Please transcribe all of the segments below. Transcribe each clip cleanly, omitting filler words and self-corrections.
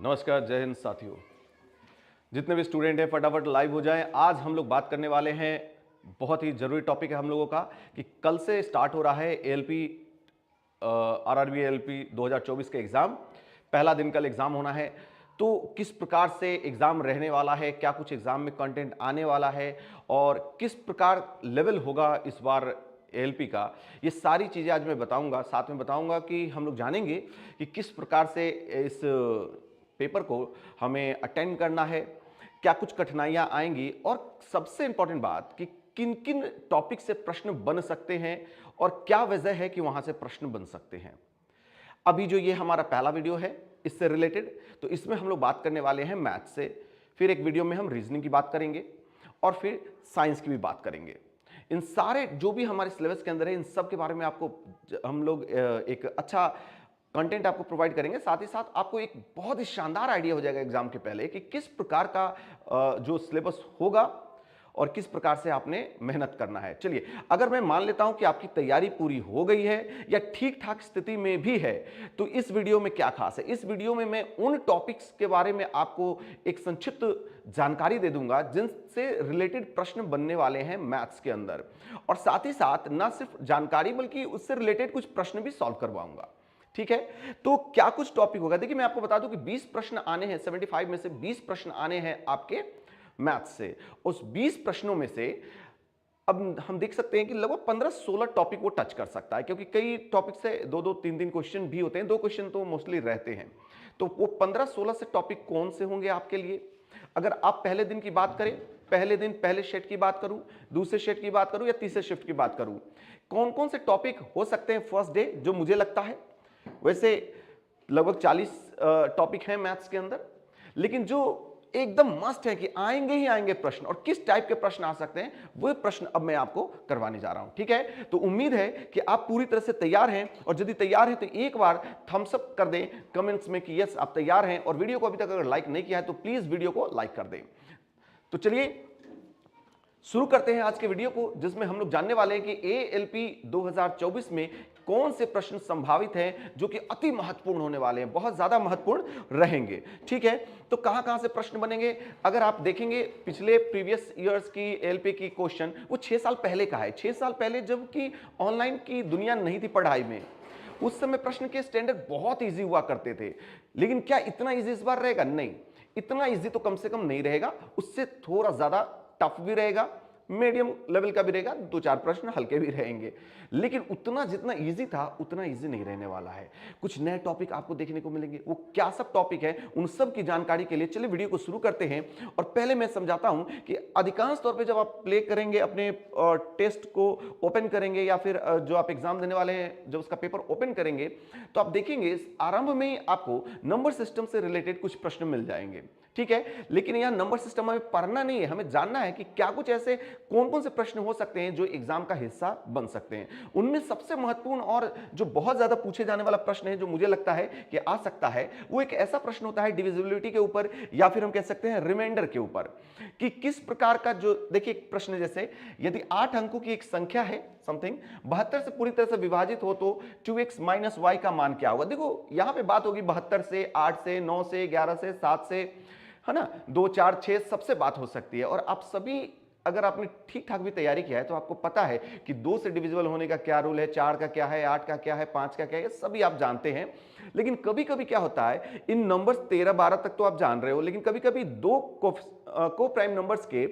नमस्कार, जय हिंद साथियों। जितने भी स्टूडेंट हैं फटाफट लाइव हो जाएं। आज हम लोग बात करने वाले हैं, बहुत ही जरूरी टॉपिक है हम लोगों का कि कल से स्टार्ट हो रहा है एएलपी आरआरबी एएलपी 2024 के एग्जाम। पहला दिन कल एग्जाम होना है, तो किस प्रकार से एग्जाम रहने वाला है, क्या कुछ एग्जाम में कंटेंट आने वाला है और किस प्रकार लेवल होगा इस बार एएलपी का, ये सारी चीज़ें आज मैं बताऊंगा। साथ में बताऊंगा कि हम लोग जानेंगे कि किस प्रकार से इस पेपर को हमें अटेंड करना है, क्या कुछ कठिनाइयां आएंगी और सबसे इंपॉर्टेंट बात कि किन किन टॉपिक से प्रश्न बन सकते हैं और क्या वजह है कि वहां से प्रश्न बन सकते हैं। अभी जो ये हमारा पहला वीडियो है इससे रिलेटेड, तो इसमें हम लोग बात करने वाले हैं मैथ से, फिर एक वीडियो में हम रीजनिंग की बात करेंगे और फिर साइंस की भी बात करेंगे। इन सारे जो भी हमारे सिलेबस के अंदर है, इन सब के बारे में आपको हम लोग एक अच्छा कंटेंट आपको प्रोवाइड करेंगे। साथ ही साथ आपको एक बहुत ही शानदार आइडिया हो जाएगा एग्जाम के पहले कि किस प्रकार का जो सिलेबस होगा और किस प्रकार से आपने मेहनत करना है। चलिए, अगर मैं मान लेता हूं कि आपकी तैयारी पूरी हो गई है या ठीक ठाक स्थिति में भी है, तो इस वीडियो में क्या खास है। इस वीडियो में मैं उन टॉपिक्स के बारे में आपको एक संक्षिप्त जानकारी दे दूंगा जिनसे रिलेटेड प्रश्न बनने वाले हैं मैथ्स के अंदर, और साथ ही साथ ना सिर्फ जानकारी बल्कि उससे रिलेटेड कुछ प्रश्न भी सॉल्व करवाऊंगा। ठीक है, तो क्या कुछ टॉपिक होगा। देखिए, मैं आपको बता दूं कि 20 प्रश्न आने हैं, 75 में से 20 प्रश्न आने हैं आपके मैथ्स से। उस 20 प्रश्नों में से अब हम देख सकते हैं कि लगभग 15-16 टॉपिक वो टच कर सकता है, क्योंकि कई टॉपिक से 2-2, 3-3 क्वेश्चन भी होते हैं। 2 क्वेश्चन तो मोस्टली रहते हैं। तो वो 15-16 से टॉपिक कौन से होंगे आपके लिए। अगर आप पहले दिन की बात करें, पहले दिन पहले शिफ्ट की बात करूं, दूसरे शिफ्ट की बात करूं या तीसरे शिफ्ट की बात करूं, कौन कौन से टॉपिक हो सकते हैं फर्स्ट डे, जो मुझे लगता है वैसे लगभग 40 टॉपिक हैं मैथ्स के अंदर, लेकिन जो एकदम मस्ट है कि आएंगे ही आएंगे प्रश्न, और किस टाइप के प्रश्न आ सकते हैं वो प्रश्न अब मैं आपको करवाने जा रहा हूं। ठीक है, तो उम्मीद है कि आप पूरी तरह से तैयार हैं, और यदि तैयार हैं तो एक बार थम्स अप कर दें कमेंट्स में कि यस आप तैयार हैं, और वीडियो को अभी तक अगर लाइक नहीं किया है तो प्लीज वीडियो को लाइक कर दें। तो चलिए शुरू करते हैं आज के वीडियो को, जिसमें हम लोग जानने वाले हैं कि एएलपी 2024 में कौन से प्रश्न संभावित हैं जो कि अति महत्वपूर्ण होने वाले हैं, बहुत ज्यादा महत्वपूर्ण रहेंगे। ठीक है, तो कहां कहां से प्रश्न बनेंगे। अगर आप देखेंगे पिछले प्रीवियस ईयर्स की एएलपी की क्वेश्चन, वो 6 साल पहले का है। 6 साल पहले जबकि ऑनलाइन की दुनिया नहीं थी पढ़ाई में, उस समय प्रश्न के स्टैंडर्ड बहुत ईजी हुआ करते थे। लेकिन क्या इतना ईजी इस बार रहेगा? नहीं, इतना ईजी तो कम से कम नहीं रहेगा, उससे थोड़ा ज्यादा टफ भी रहेगा, मीडियम लेवल का भी रहेगा, 2-4 प्रश्न हल्के भी रहेंगे, लेकिन उतना जितना इजी था उतना इजी नहीं रहने वाला है। कुछ नए टॉपिक आपको देखने को मिलेंगे। वो क्या सब टॉपिक है, उन सब की जानकारी के लिए चलिए वीडियो को शुरू करते हैं। और पहले मैं समझाता हूं कि अधिकांश तौर पे जब आप प्ले करेंगे, अपने टेस्ट को ओपन करेंगे या फिर जो आप एग्जाम देने वाले हैं जब उसका पेपर ओपन करेंगे, तो आप देखेंगे आरंभ में ही आपको नंबर सिस्टम से रिलेटेड कुछ प्रश्न मिल जाएंगे। ठीक है, लेकिन यह नंबर सिस्टम हमें पढ़ना नहीं है, हमें जानना है कि क्या कुछ ऐसे कौन कौन से प्रश्न हो सकते हैं जो एग्जाम का हिस्सा बन सकते हैं। उनमें सबसे महत्वपूर्ण और जो बहुत ज्यादा पूछे जाने वाला प्रश्न है, जो मुझे लगता है कि आ सकता है, वो एक ऐसा प्रश्न होता है डिविजिबिलिटी के ऊपर, या फिर हम कह सकते हैं रिमाइंडर के ऊपर, कि किस प्रकार का जो देखिए प्रश्न, जैसे यदि 8 अंकों की एक संख्या है समथिंग 72 से पूरी तरह से विभाजित हो तो 2x - y का मान क्या होगा। देखो यहां पे बात होगी 72 से, 8 से, 9 से, 11 से, 7 से, है ना, 2, 4, 6 सबसे बात हो सकती है। और आप सभी अगर आपने ठीक ठाक भी तैयारी किया है तो आपको पता है कि 2 से डिविजिबल होने का क्या रूल है, 4 का क्या है, 8 का क्या है, 5 का क्या है, सभी आप जानते हैं। लेकिन कभी कभी क्या होता है, इन नंबर्स 13, 12 तक तो आप जान रहे हो, लेकिन कभी कभी 2 को प्राइम नंबर्स के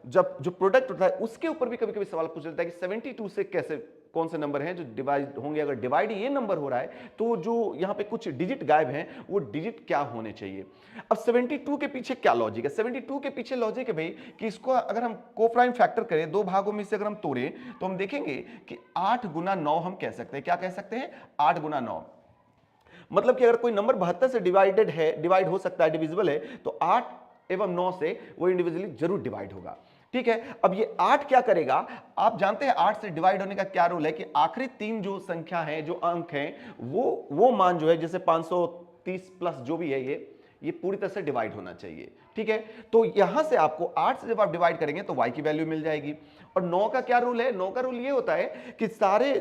जब जो प्रोडक्ट होता है उसके ऊपर भी कभी कभी सवाल पूछ लेता है कि 72 से कैसे, कौन से नंबर हैं जो डिवाइड होंगे। अगर डिवाइड ये नंबर हो रहा है तो जो यहां पे कुछ डिजिट गायब हैं वो डिजिट क्या होने चाहिए। अब 72 के पीछे क्या लॉजिक है? 72 के पीछे लॉजिक है भाई कि इसको अगर हम कोप्राइम फैक्टर करें, 2 भागों में से अगर हम तोड़ें तो हम देखेंगे कि 8 गुना 9 हम कह सकते हैं। क्या कह सकते हैं? 8 गुना 9। मतलब कि अगर कोई नंबर 72 से डिवाइडेड है, डिवाइड हो सकता है, डिविजिबल है, तो 8 एवं 9 से वो इंडिविजुअली जरूर डिवाइड होगा। ठीक है, अब ये 8 क्या करेगा? आप जानते हैं 8 से डिवाइड होने का क्या रूल है कि आखिरी 3 जो संख्या है, जो अंक हैं, वो मान जो है, जैसे 530 प्लस जो भी है, ये पूरी तरह से डिवाइड होना चाहिए। ठीक है, तो यहां से आपको 8 से जब आप डिवाइड करेंगे तो y की वैल्यू मिल जाएगी। और 9 का क्या रूल है? 9 का रूल ये होता है कि सारे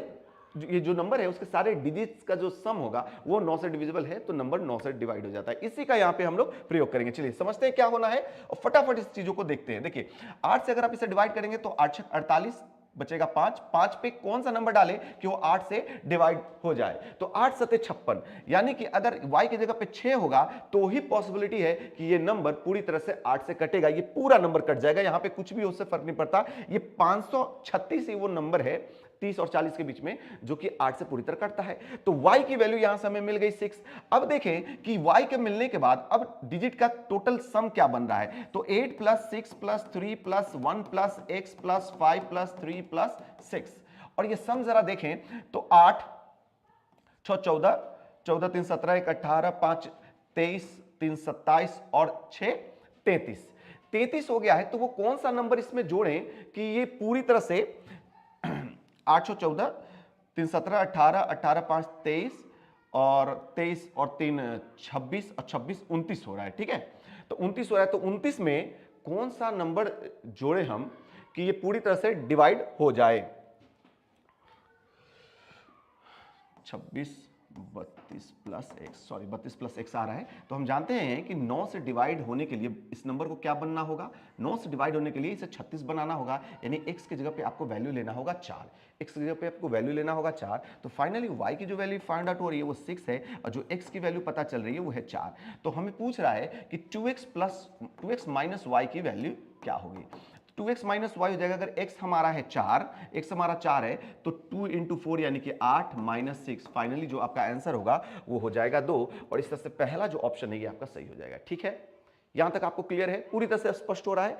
ये जो नंबर है उसके सारे डिजिट्स का जो सम होगा वो 9 से डिविजिबल है, तो नंबर 9 से डिवाइड हो जाता है। इसी का यहाँ पे हम लोग प्रयोग करेंगे। चलिए समझते हैं क्या होना है और फटाफट इस चीजों को देखते हैं। देखिए 8 से अगर आप इसे डिवाइड करेंगे तो 8 48 बचेगा 5, 5 पे कौन सा नंबर डालें कि वो 8 से डिवाइड हो जाए, तो 8 सते 56, यानी कि अगर y की जगह पे 6 होगा तो ही पॉसिबिलिटी है कि ये नंबर पूरी तरह से 8 से कटेगा, ये पूरा नंबर कट जाएगा, यहां पे कुछ भी उससे फर्क नहीं पड़ता। ये 536 ही वो नंबर है 30 और 40 के बीच में जो कि 8 से पूरी तरह कटता है। तो y की वैल्यू यहां से हमें मिल गई 6। अब देखें कि y के मिलने के बाद अब डिजिट का टोटल सम क्या बन रहा है, तो 8 plus 6 plus 3 plus 1 plus x plus 5 plus 3 plus 6, और ये सम जरा देखें तो 8 6 14, 14 3 17, 1 18, 5 23, 3 27 और 6 33, 33 हो गया है। तो वो कौन सा नंबर इसमें जोड़ें कि ये पूरी तरह से 814, 3 17, 18, 18 5 23 और 23 और 3 26 और 26 29 हो रहा है। ठीक है, तो 29 हो रहा है, तो 29 में कौन सा नंबर जोड़े हम कि ये पूरी तरह से डिवाइड हो जाए। 26 32 plus x, sorry 32 plus x आ रहा है, तो हम जानते हैं कि 9 से डिवाइड होने के लिए इस नंबर को क्या बनना होगा, 9 से डिवाइड होने के लिए इसे 36 बनाना होगा, यानी x की जगह पे आपको वैल्यू लेना होगा 4, x की जगह पे आपको वैल्यू लेना होगा 4। तो फाइनली y की जो वैल्यू फाइंड आउट हो रही है वो 6 है और जो x की वैल्यू पता चल रही है वो है 4। तो हमें पूछ रहा है कि 2x माइनस y की वैल्यू क्या होगी। 2x माइनस वाई हो जाएगा, अगर x हमारा है 4, x हमारा 4 है तो 2 इंटू 4 यानी कि 8 माइनस 6, फाइनली जो आपका आंसर होगा वो हो जाएगा 2, और इस तरह से पहला जो ऑप्शन है ये आपका सही हो जाएगा। ठीक है, यहां तक आपको क्लियर है, पूरी तरह से स्पष्ट हो रहा है।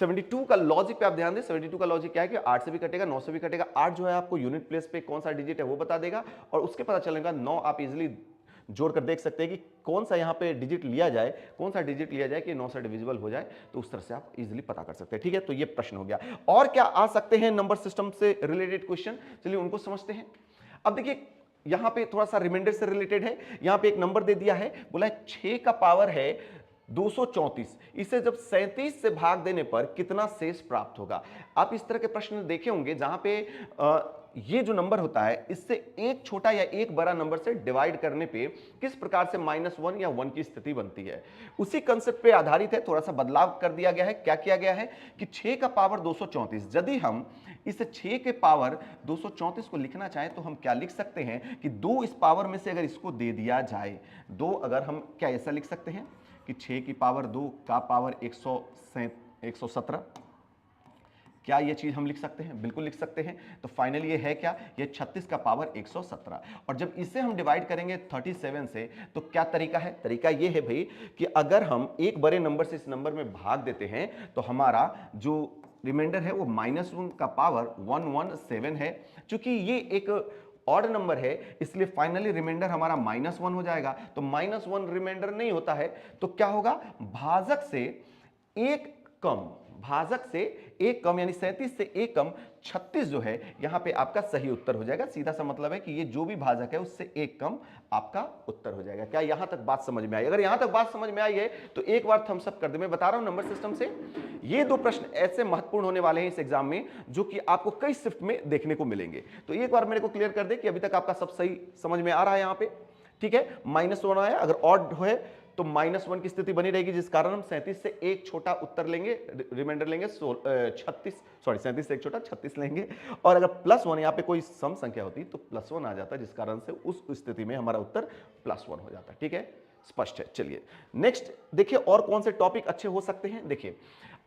72 का लॉजिक पे आप ध्यान दें, 72 का लॉजिक क्या है कि 8 से भी कटेगा 9 से भी कटेगा, 8 जो है आपको यूनिट प्लेस पे कौन सा डिजिट है वो बता देगा, और उसके पता चलेगा 9 आप इजिली जोड़कर देख सकते हैं कि कौन सा यहाँ पे डिजिट लिया जाए, कौन सा डिजिट लिया जाए कि 9 से डिविजिबल हो जाए, तो उस तरह से आप इजीली पता कर सकते हैं। ठीक है, तो ये प्रश्न हो गया। और क्या आ सकते हैं नंबर सिस्टम से रिलेटेड क्वेश्चन, चलिए उनको समझते हैं। अब देखिए यहां पे थोड़ा सा रिमाइंडर से रिलेटेड है, यहां पे एक नंबर दे दिया है, बोला है 6 का पावर है 234, इसे जब 37 से भाग देने पर कितना शेष प्राप्त होगा। आप इस तरह के प्रश्न देखे होंगे जहां पे ये जो नंबर होता है इससे एक छोटा या एक बड़ा नंबर से डिवाइड करने पे किस प्रकार से -1 या 1 की स्थिति बनती है, उसी कंसेप्ट पे आधारित है। थोड़ा सा बदलाव कर दिया गया है। क्या किया गया है कि 6 का पावर 234, यदि हम इस 6 के पावर 234 को लिखना चाहें तो हम क्या लिख सकते हैं कि 2 इस पावर में से अगर इसको दे दिया जाए, 2 अगर हम क्या ऐसा लिख सकते हैं कि 6 की पावर 2 का पावर 117, क्या ये चीज हम लिख सकते हैं? बिल्कुल लिख सकते हैं। तो फाइनली ये है क्या, ये 36 का पावर 117, और जब इसे हम डिवाइड करेंगे 37 से तो क्या तरीका है? तरीका ये है भाई कि अगर हम एक बड़े नंबर से इस नंबर में भाग देते हैं तो हमारा जो रिमाइंडर है वो -1 का पावर 117 है। चूंकि ये एक ऑड नंबर है इसलिए फाइनली रिमाइंडर हमारा -1 हो जाएगा। तो -1 रिमाइंडर नहीं होता है तो क्या होगा, भाजक से एक कम, भाजक से एक कम यानी 37 से एक कम 36 जो है यहां पे आपका सही उत्तर हो जाएगा। सीधा सा मतलब है कि ये जो भी भाजक है उससे एक कम आपका उत्तर हो जाएगा। क्या यहां तक बात समझ में आई? अगर यहां तक बात समझ में आई है तो एक बार थम्स अप कर दे। मैं बता रहा हूं नंबर सिस्टम से ये 2 प्रश्न ऐसे महत्वपूर्ण होने वाले हैं इस एग्जाम में जो कि आपको कई शिफ्ट में देखने को मिलेंगे। तो एक बार मेरे को क्लियर कर दे कि अभी तक आपका सब सही समझ में आ रहा है यहां पे। ठीक है, -1 आया, अगर ऑड है तो -1 की स्थिति बनी रहेगी, जिस कारण हम 37 से एक छोटा उत्तर लेंगे, रिमाइंडर लेंगे 37 से एक छोटा 36 लेंगे, और अगर +1 यहाँ पे कोई सम संख्या होती तो +1 आ जाता, जिस कारण से उस स्थिति में हमारा उत्तर +1 हो जाता। ठीक है, स्पष्ट है। चलिए नेक्स्ट देखिए और कौन से टॉपिक अच्छे हो सकते हैं। देखिए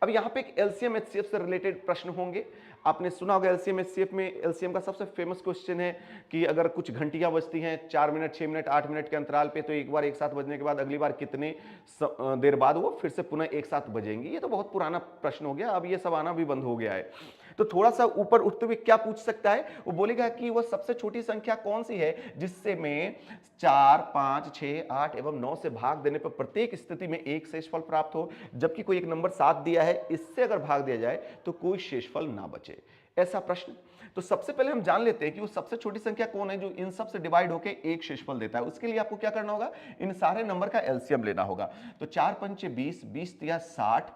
अब यहाँ पे एक एलसीएम एचसीएफ से रिलेटेड प्रश्न होंगे। आपने सुना होगा एलसीएम एचसीएफ में एलसीएम का सबसे फेमस क्वेश्चन है कि अगर कुछ घंटियां बजती हैं 4 मिनट 6 मिनट 8 मिनट के अंतराल पे, तो एक बार एक साथ बजने के बाद अगली बार कितने देर बाद वो फिर से पुनः एक साथ बजेंगी। ये तो बहुत पुराना प्रश्न हो गया, अब ये सब आना भी बंद हो गया है। तो थोड़ा सा ऊपर उठते हुए क्या पूछ सकता है, वो बोलेगा कि वो सबसे छोटी संख्या कौन सी है जिससे में 4 5 6 8 एवं 9 से भाग देने पर प्रत्येक स्थिति में एक शेषफल प्राप्त हो, जबकि कोई एक नंबर 7 दिया है इससे अगर भाग दिया जाए तो कोई शेषफल ना बचे, ऐसा प्रश्न। तो सबसे पहले हम जान लेते हैं कि वो सबसे छोटी संख्या कौन है जो इन सब से डिवाइड होकर एक शेषफल देता है। उसके लिए आपको क्या करना होगा, इन सारे नंबर का एलसीएम लेना होगा। तो 4 पंचे 20, 20 तिया 60,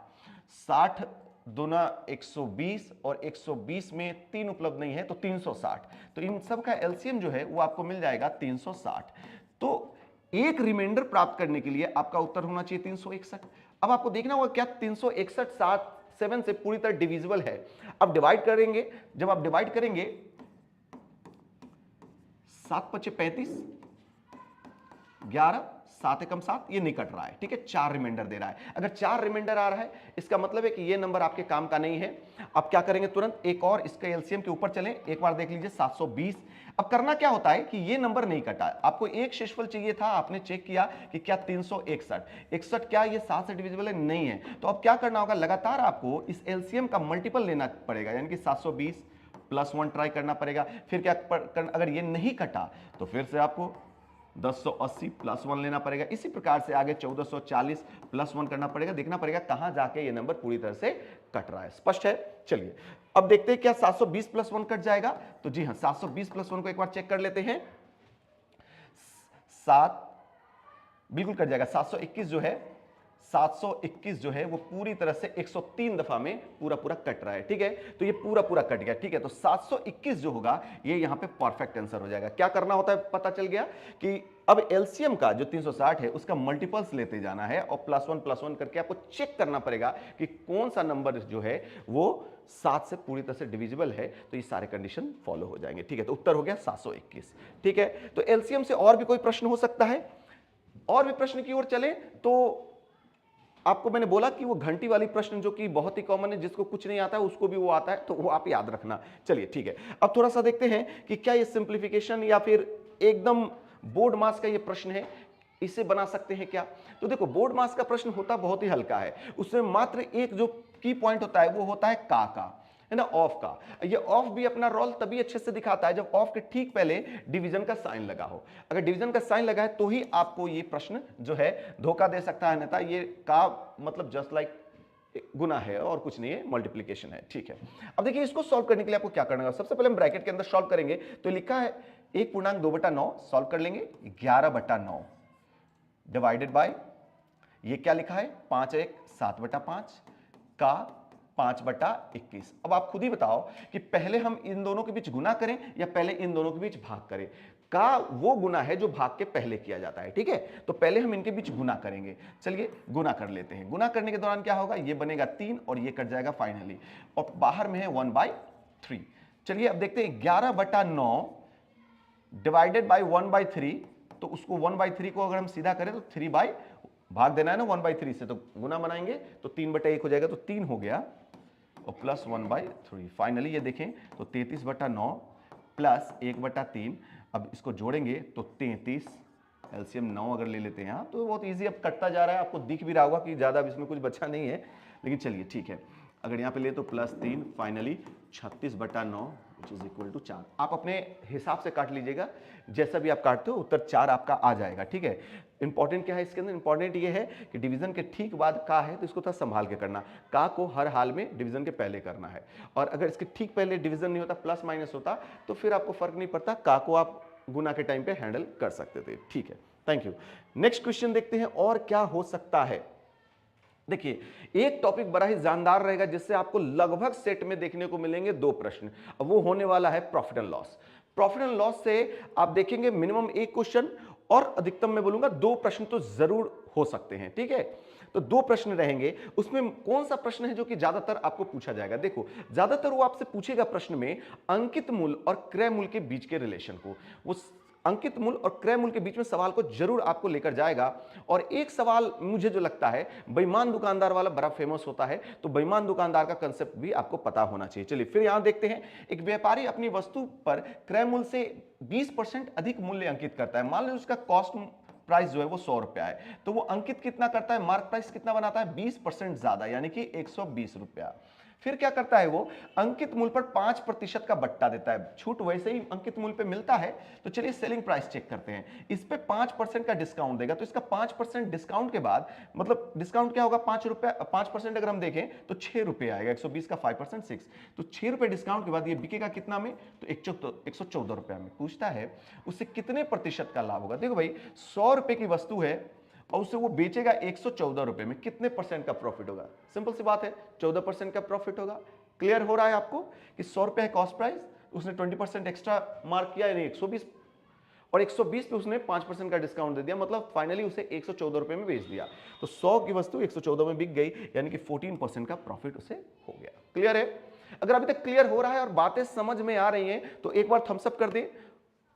60 दूना 120 और 120 में 3 उपलब्ध नहीं है तो 360। तो इन सब का एलसीएम जो है वो आपको मिल जाएगा 360। तो एक रिमाइंडर प्राप्त करने के लिए आपका उत्तर होना चाहिए 361। अब आपको देखना होगा क्या 361 7 से पूरी तरह डिविजिबल है। अब डिवाइड करेंगे, जब आप डिवाइड करेंगे 7 × 35, 11, 7 × 7, ये नहीं कट रहा है, ठीक है, 4 रिमाइंडर दे रहा है। अगर 4 रिमाइंडर आ रहा है इसका मतलब है कि ये नंबर आपके काम का नहीं है। अब क्या करेंगे, तुरंत एक और इसके एलसीएम के ऊपर चलें, एक बार देख लीजिए 720। अब करना क्या होता है कि ये नंबर नहीं कटा, आपको एक शेषफल चाहिए था, आपने चेक किया कि क्या 361 क्या ये 7 से डिविजिबल है, नहीं है। तो अब क्या करना होगा, लगातार आपको इस एलसीएम का मल्टीपल लेना पड़ेगा, यानी कि 720 + 1 ट्राई करना पड़ेगा। फिर क्या अगर ये नहीं कटा तो फिर से आपको 1080 + 1 लेना पड़ेगा। इसी प्रकार से आगे 1440 + 1 करना पड़ेगा, देखना पड़ेगा कहां जाके ये नंबर पूरी तरह से कट रहा है। स्पष्ट है? चलिए अब देखते हैं क्या 720 + 1 कट जाएगा। तो जी हां, 720 + 1 को एक बार चेक कर लेते हैं। 7 बिल्कुल कट जाएगा। 721 जो है, 721 जो है वो पूरी तरह से 103 दफा में पूरा पूरा कट रहा है, ठीक है। तो ये पूरा पूरा कट गया, ठीक है। तो 721 जो होगा ये यहां पे परफेक्ट आंसर हो जाएगा। क्या करना होता है, पता चल गया कि अब एलसीएम का जो 360 है उसका मल्टीपल्स लेते जाना है और +1 करके आपको चेक करना पड़ेगा कि कौन सा नंबर जो है वो 7 से पूरी तरह से डिविजिबल है। तो ये सारे कंडीशन फॉलो हो जाएंगे, ठीक है। तो उत्तर हो गया 721, ठीक है। तो एलसीएम से और भी कोई प्रश्न हो सकता है? और भी प्रश्न की ओर चले तो आपको मैंने बोला कि वो घंटी वाली प्रश्न जो कि बहुत ही कॉमन है, जिसको कुछ नहीं आता है उसको भी वो आता है, तो वो आप याद रखना। चलिए ठीक है, अब थोड़ा सा देखते हैं कि क्या ये सिंप्लीफिकेशन या फिर एकदम बोर्ड मास का ये प्रश्न है, इसे बना सकते हैं क्या? तो देखो, बोर्ड मास का प्रश्न होता बहुत ही हल्का है, उसमें मात्र एक जो की पॉइंट होता है वो होता है का है ना, ऑफ का। ये ऑफ भी अपना रोल तभी अच्छे से दिखाता है जब ऑफ के ठीक पहले डिवीजन का साइन लगा हो। अगर डिवीजन का साइन लगा है तो ही आपको ये प्रश्न जो है धोखा दे सकता है, अन्यथा ये का मतलब जस्ट लाइक गुना है और कुछ नहीं है, मल्टीप्लिकेशन है, ठीक है। अब देखिए, इसको सॉल्व करने के लिए आपको क्या करना है, सबसे पहले हम ब्रैकेट के अंदर सॉल्व करेंगे। तो लिखा है 1.2/9, सॉल्व कर लेंगे 11/9 डिवाइडेड बाय, ये क्या लिखा है 5×1 7/5 का 5/21। अब आप खुद ही बताओ कि पहले हम इन दोनों के बीच गुना करें या पहले इन दोनों के बीच भाग करें। का वो गुना है जो भाग के पहले किया जाता है, ठीक है। तो पहले हम इनके बीच गुना करेंगे। चलिए गुना कर लेते हैं। गुना करने के दौरान क्या होगा, ये बनेगा 3 और ये कट जाएगा फाइनली, और बाहर में है 1/3। चलिए अब देखते हैं 11/9 डिवाइडेड बाई 1/3। तो उसको 1/3 को अगर हम सीधा करें तो 3 बाई, भाग देना है ना 1/3 से, तो गुना बनाएंगे तो 3/1 हो जाएगा, तो 3 हो गया और प्लस 1/3। फाइनली ये देखें तो 33/9 प्लस 1/3। अब इसको जोड़ेंगे तो 33, एलसीएम 9 अगर ले लेते हैं यहाँ तो बहुत इजी अब कटता जा रहा है, आपको दिख भी रहा होगा कि ज़्यादा इसमें कुछ बचा नहीं है, लेकिन चलिए ठीक है। अगर यहाँ पे ले तो +3, finally 36/9 which is equal to 4। आप अपने हिसाब से काट लीजिएगा, जैसा भी आप काटते हो उत्तर 4 आपका आ जाएगा, ठीक है। इंपॉर्टेंट क्या है इसके अंदर, इंपॉर्टेंट ये है कि डिवीजन के ठीक बाद का है तो इसको थोड़ा संभाल के करना। का को हर हाल में डिवीजन के पहले करना है, और अगर इसके ठीक पहले डिवीजन नहीं होता, प्लस माइनस होता, तो फिर आपको फर्क नहीं पड़ता, का को आप गुना के टाइम पे हैंडल कर सकते थे, ठीक है। Thank you. नेक्स्ट क्वेश्चन देखते हैं और क्या हो सकता है। देखिए, एक टॉपिक बड़ा ही जानदार रहेगा जिससे आपको लगभग सेट में देखने को मिलेंगे 2 प्रश्न। अब वो होने वाला है profit and loss. Profit and loss से आप देखेंगे मिनिमम 1 क्वेश्चन और अधिकतम मैं बोलूंगा 2 प्रश्न तो जरूर हो सकते हैं, ठीक है। तो 2 प्रश्न रहेंगे, उसमें कौन सा प्रश्न है जो कि ज्यादातर आपको पूछा जाएगा। देखो, ज्यादातर वो आपसे पूछेगा प्रश्न में अंकित मूल्य और क्रय मूल्य के बीच के रिलेशन को। वो अंकित मूल्य और क्रय मूल्य के बीच में सवाल को जरूर आपको लेकर जाएगा। और एक सवाल मुझे जो लगता है बेईमान दुकानदार वाला बड़ा फेमस होता है, तो बेईमान दुकानदार का कंसेप्ट भी आपको पता होना चाहिए। चलिए फिर यहां देखते हैं, एक व्यापारी अपनी वस्तु पर क्रय मूल्य से 20% अधिक मूल्य अंकित करता है। मान लो उसका कॉस्ट प्राइस जो है वो 100 रुपया है, तो वो अंकित कितना करता है, मार्क प्राइस कितना बनाता है, 20% ज्यादा, यानी कि 120 रुपया। फिर क्या करता है वो, अंकित मूल्य पर 5% का बट्टा देता है। छूट वैसे ही अंकित मूल्य पे मिलता है, तो चलिए सेलिंग प्राइस चेक करते हैं। इस पे 5% का डिस्काउंट देगा, तो इसका 5% डिस्काउंट के बाद, मतलब डिस्काउंट क्या होगा, 5 रुपया, 5% अगर हम देखें तो 6 रुपए आएगा, 120 का 5% 6, तो 6 रुपए डिस्काउंट के बाद ये बिकेगा कितना में, तो 114 रुपया में। पूछता है उससे कितने प्रतिशत का लाभ होगा। देखो भाई, 100 रुपए की वस्तु है और उसे वो बेचेगा 114 रुपए में, कितने परसेंट का प्रॉफिट होगा? सिंपल सी बात है, 14% का प्रॉफिट होगा। क्लियर हो रहा है आपको कि 100 रुपए है कॉस्ट प्राइस, उसने 20% एक्स्ट्रा मार्क किया, यानी 120, और 120 पे उसने 5% का डिस्काउंट दे दिया, मतलब फाइनली उसे 114 रुपए में बेच दिया। तो 100 की वस्तु 114 में बिक गई, यानी कि 14% का प्रॉफिट उसे हो गया। क्लियर है? अगर अभी तक क्लियर हो रहा है और बातें समझ में आ रही हैं तो एक बार थम्स अप कर दें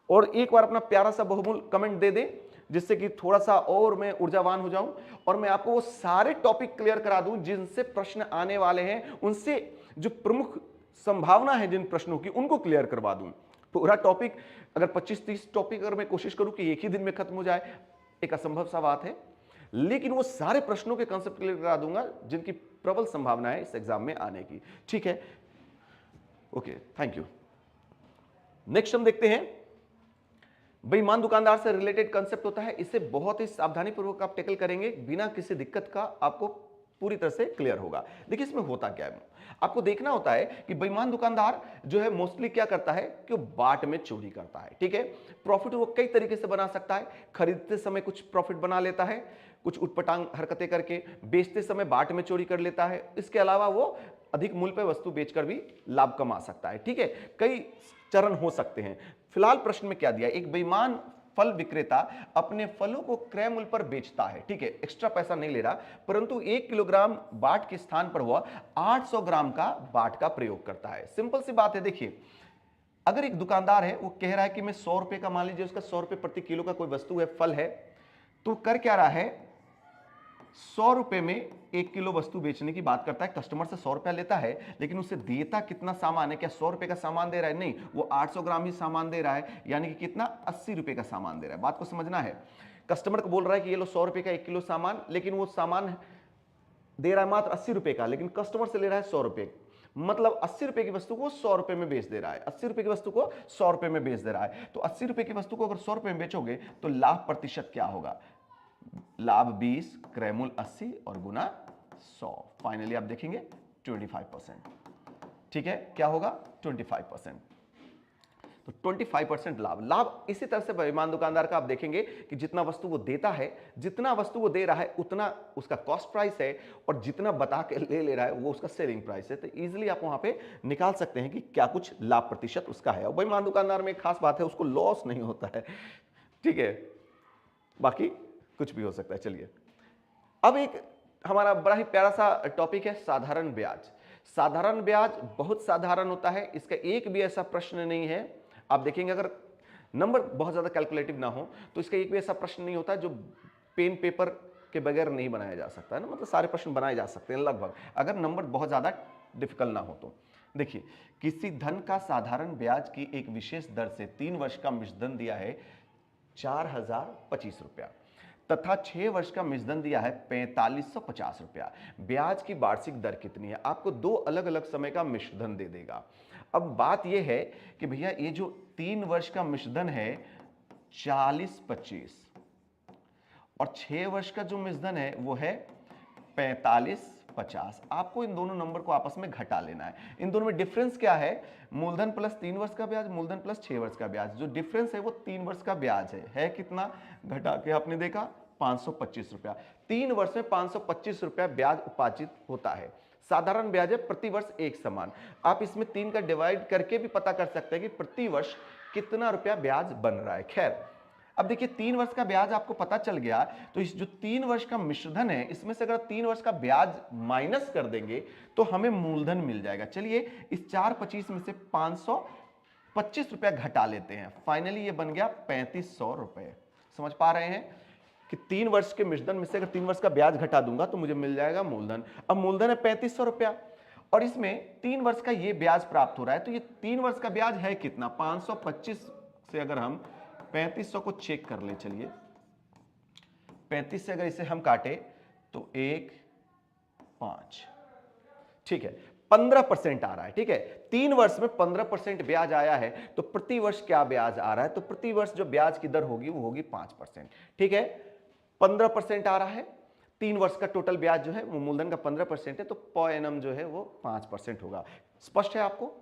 और एक बार अपना प्यारा सा बहुमूल्य कमेंट दे दें, जिससे कि थोड़ा सा और मैं ऊर्जावान हो जाऊं और मैं आपको वो सारे टॉपिक क्लियर करा दूं जिनसे प्रश्न आने वाले हैं, उनसे जो प्रमुख संभावना है जिन प्रश्नों की, उनको क्लियर करवा दूं। पूरा टॉपिक अगर 25-30 टॉपिक अगर मैं कोशिश करूं कि एक ही दिन में खत्म हो जाए, एक असंभव सा बात है, लेकिन वो सारे प्रश्नों के कंसेप्ट क्लियर करा दूंगा जिनकी प्रबल संभावना है इस एग्जाम में आने की। ठीक है, ओके, थैंक यू। नेक्स्ट हम देखते हैं, बेईमान दुकानदार से रिलेटेड कंसेप्ट होता है, इसे बहुत ही सावधानी पूर्वक आप टैकल करेंगे, बिना किसी दिक्कत का आपको पूरी तरह से क्लियर होगा। देखिए इसमें होता क्या है, आपको देखना होता है कि बेईमान दुकानदार जो है मोस्टली क्या करता है कि वो बाट में चोरी करता है। ठीक है, प्रॉफिट वो कई तरीके से बना सकता है, खरीदते समय कुछ प्रॉफिट बना लेता है, कुछ उटपटांग हरकतें करके बेचते समय बाट में चोरी कर लेता है, इसके अलावा वो अधिक मूल्य पर वस्तु बेचकर भी लाभ कमा सकता है। ठीक है, कई चरण हो सकते हैं। फिलहाल प्रश्न में क्या दिया, एक बेईमान फल विक्रेता अपने फलों को क्रय मूल्य पर बेचता है। ठीक है, एक्स्ट्रा पैसा नहीं ले रहा, परंतु 1 किलोग्राम बाट के स्थान पर वह 800 ग्राम का बाट का प्रयोग करता है। सिंपल सी बात है, देखिए अगर एक दुकानदार है वो कह रहा है कि मैं 100 रुपए का, मान लीजिए उसका 100 रुपए प्रति किलो का कोई वस्तु है, फल है, तो कर क्या रहा है, 100 रुपए में 1 किलो वस्तु बेचने की बात करता है, कस्टमर से 100 रुपया लेता है, लेकिन उसे देता कितना सामान है, क्या 100 रुपए का सामान दे रहा है? नहीं, वो 800 ग्राम ही सामान दे रहा है, यानी कि कितना, 80 रुपए का सामान दे रहा है। बात को समझना है, कस्टमर को बोल रहा है कि ये लो 100 रुपए का 1 किलो सामान, लेकिन वो सामान दे रहा है मात्र 80 रुपए का, लेकिन कस्टमर से ले रहा है 100 रुपए, मतलब 80 रुपए की वस्तु को 100 रुपए में बेच दे रहा है, 80 रुपए की वस्तु को 100 रुपए में बेच दे रहा है। तो 80 रुपए की वस्तु को अगर 100 रुपए में बेचोगे तो लाभ प्रतिशत क्या होगा, लाभ 20, क्रय मूल्य 80 और गुना 100, फाइनली आप देखेंगे 25%। ठीक है, क्या होगा, 25%। तो 25% लाभ। लाभ इसी तरह से बेईमान दुकानदार का आप देखेंगे कि जितना वस्तु वो देता है, जितना वस्तु वो दे रहा है उतना उसका कॉस्ट प्राइस है, और जितना बता के ले रहा है वो उसका सेलिंग प्राइस है। तो इजीली आप वहां पे निकाल सकते हैं कि क्या कुछ लाभ प्रतिशत उसका है। और बेईमान दुकानदार में एक खास बात है, उसको लॉस नहीं होता है। ठीक है, बाकी कुछ भी हो सकता है। चलिए अब एक हमारा बड़ा ही प्यारा सा टॉपिक है, साधारण ब्याज। साधारण ब्याज बहुत साधारण होता है, इसका एक भी ऐसा प्रश्न नहीं है, आप देखेंगे अगर नंबर बहुत ज्यादा कैलकुलेटिव ना हो तो इसका एक भी ऐसा प्रश्न नहीं होता जो पेन पेपर के बगैर नहीं बनाया जा सकता है ना, मतलब सारे प्रश्न बनाए जा सकते हैं लगभग, अगर नंबर बहुत ज्यादा डिफिकल्ट ना हो तो। देखिए, किसी धन का साधारण ब्याज की एक विशेष दर से 3 वर्ष का मिश्रधन दिया है 4025 रुपया, तथा 6 वर्ष का मिश्रधन दिया है 4550 रुपया। ब्याज की वार्षिक दर कितनी है? आपको 2 अलग अलग समय का मिश्रधन दे देगा। अब बात यह है कि भैया ये जो 3 वर्ष का मिश्रधन है 40-25, और 6 वर्ष का जो मिश्रधन है वो है 45-50। आपको इन दोनों नंबर को आपस में घटा लेना है। इन दोनों में डिफरेंस क्या है, मूलधन प्लस 3 वर्ष का ब्याज, मूलधन प्लस 6 वर्ष का ब्याज। जो डिफरेंस है वो 3 वर्ष का ब्याज है कितना, घटा के आपने देखा 525 रुपया। 3 वर्ष में 525 रुपया ब्याज उपार्जित होता है। साधारण ब्याज है प्रति वर्ष एक समान। आप इसमें 3 का डिवाइड करके भी पता कर सकते हैं कि प्रति वर्ष कितना रुपया ब्याज बन रहा है। खैर, अब देखिए 3 वर्ष का ब्याज आपको पता चल गया, तो इस जो 3 वर्ष का मिश्रधन है इसमें से अगर 3 वर्ष का ब्याज माइनस कर देंगे तो हमें मूलधन मिल जाएगा। चलिए इस 425 में से 525 रुपया घटा लेते हैं, फाइनली ये बन गया 3500 रुपए। समझ पा रहे हैं कि 3 वर्ष के मिश्रधन में से अगर 3 वर्ष का ब्याज घटा दूंगा तो मुझे मिल जाएगा मूलधन। अब मूलधन है 3500 रुपया, और इसमें 3 वर्ष का ये ब्याज प्राप्त हो रहा है, तो ये 3 वर्ष का ब्याज है कितना, 525 से अगर हम 3500 को चेक कर ले, चलिए 35 से अगर इसे हम काटे तो 1 5, ठीक है 15% आ रहा है। ठीक है, 3 वर्ष में 15% ब्याज आया है, तो प्रति वर्ष क्या ब्याज आ रहा है, तो प्रति वर्ष जो ब्याज की दर होगी वो होगी 5%। ठीक है, 15% आ रहा है, 3 वर्ष का टोटल ब्याज जो है वो मूलधन का 15% है, तो पर एनम जो है वो 5% होगा। स्पष्ट है आपको?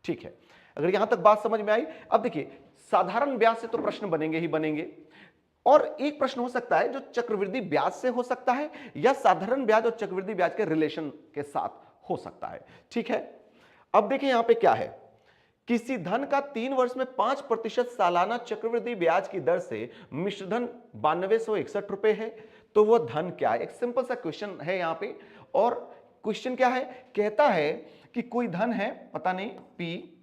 ठीक है, अगर यहां तक बात समझ में आई। अब देखिए साधारण ब्याज से तो प्रश्न बनेंगे ही बनेंगे, और एक प्रश्न हो सकता है जो चक्रवृद्धि ब्याज से हो सकता है या साधारण ब्याज और चक्रवृद्धि ब्याज के रिलेशन के साथ हो सकता है। ठीक है, अब देखिए यहां पे क्या है, किसी धन का 3 वर्ष में 5% सालाना चक्रवृद्धि ब्याज की दर से मिश्रधन 9261 रुपए है, तो वह धन क्या है? एक सिंपल सा क्वेश्चन है यहां पे। और क्वेश्चन क्या है, कहता है कि कोई धन है, पता नहीं पी,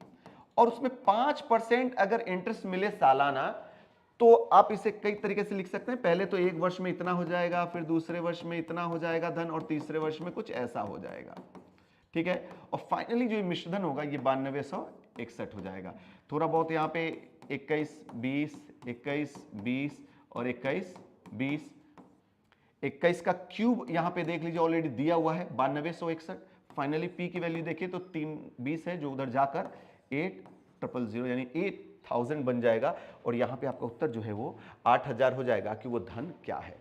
और उसमें 5% अगर इंटरेस्ट मिले सालाना, तो आप इसे कई तरीके से लिख सकते हैं। पहले तो एक वर्ष में इतना हो जाएगा, फिर दूसरे वर्ष में इतना हो जाएगा धन, और तीसरे वर्ष में कुछ ऐसा हो जाएगा। ठीक है, और फाइनली जो मिश्रधन होगा ये 9261 हो जाएगा। थोड़ा बहुत यहाँ पे 21 20 21 20 और 21 20, 21 का क्यूब यहाँ पे देख लीजिए ऑलरेडी दिया हुआ है 9261। फाइनली पी की वैल्यू देखिए तो 320 है, जो उधर जाकर 8000 यानी 8000 बन जाएगा, और यहाँ पे आपका उत्तर जो है वो 8000 हो जाएगा कि वो धन क्या है।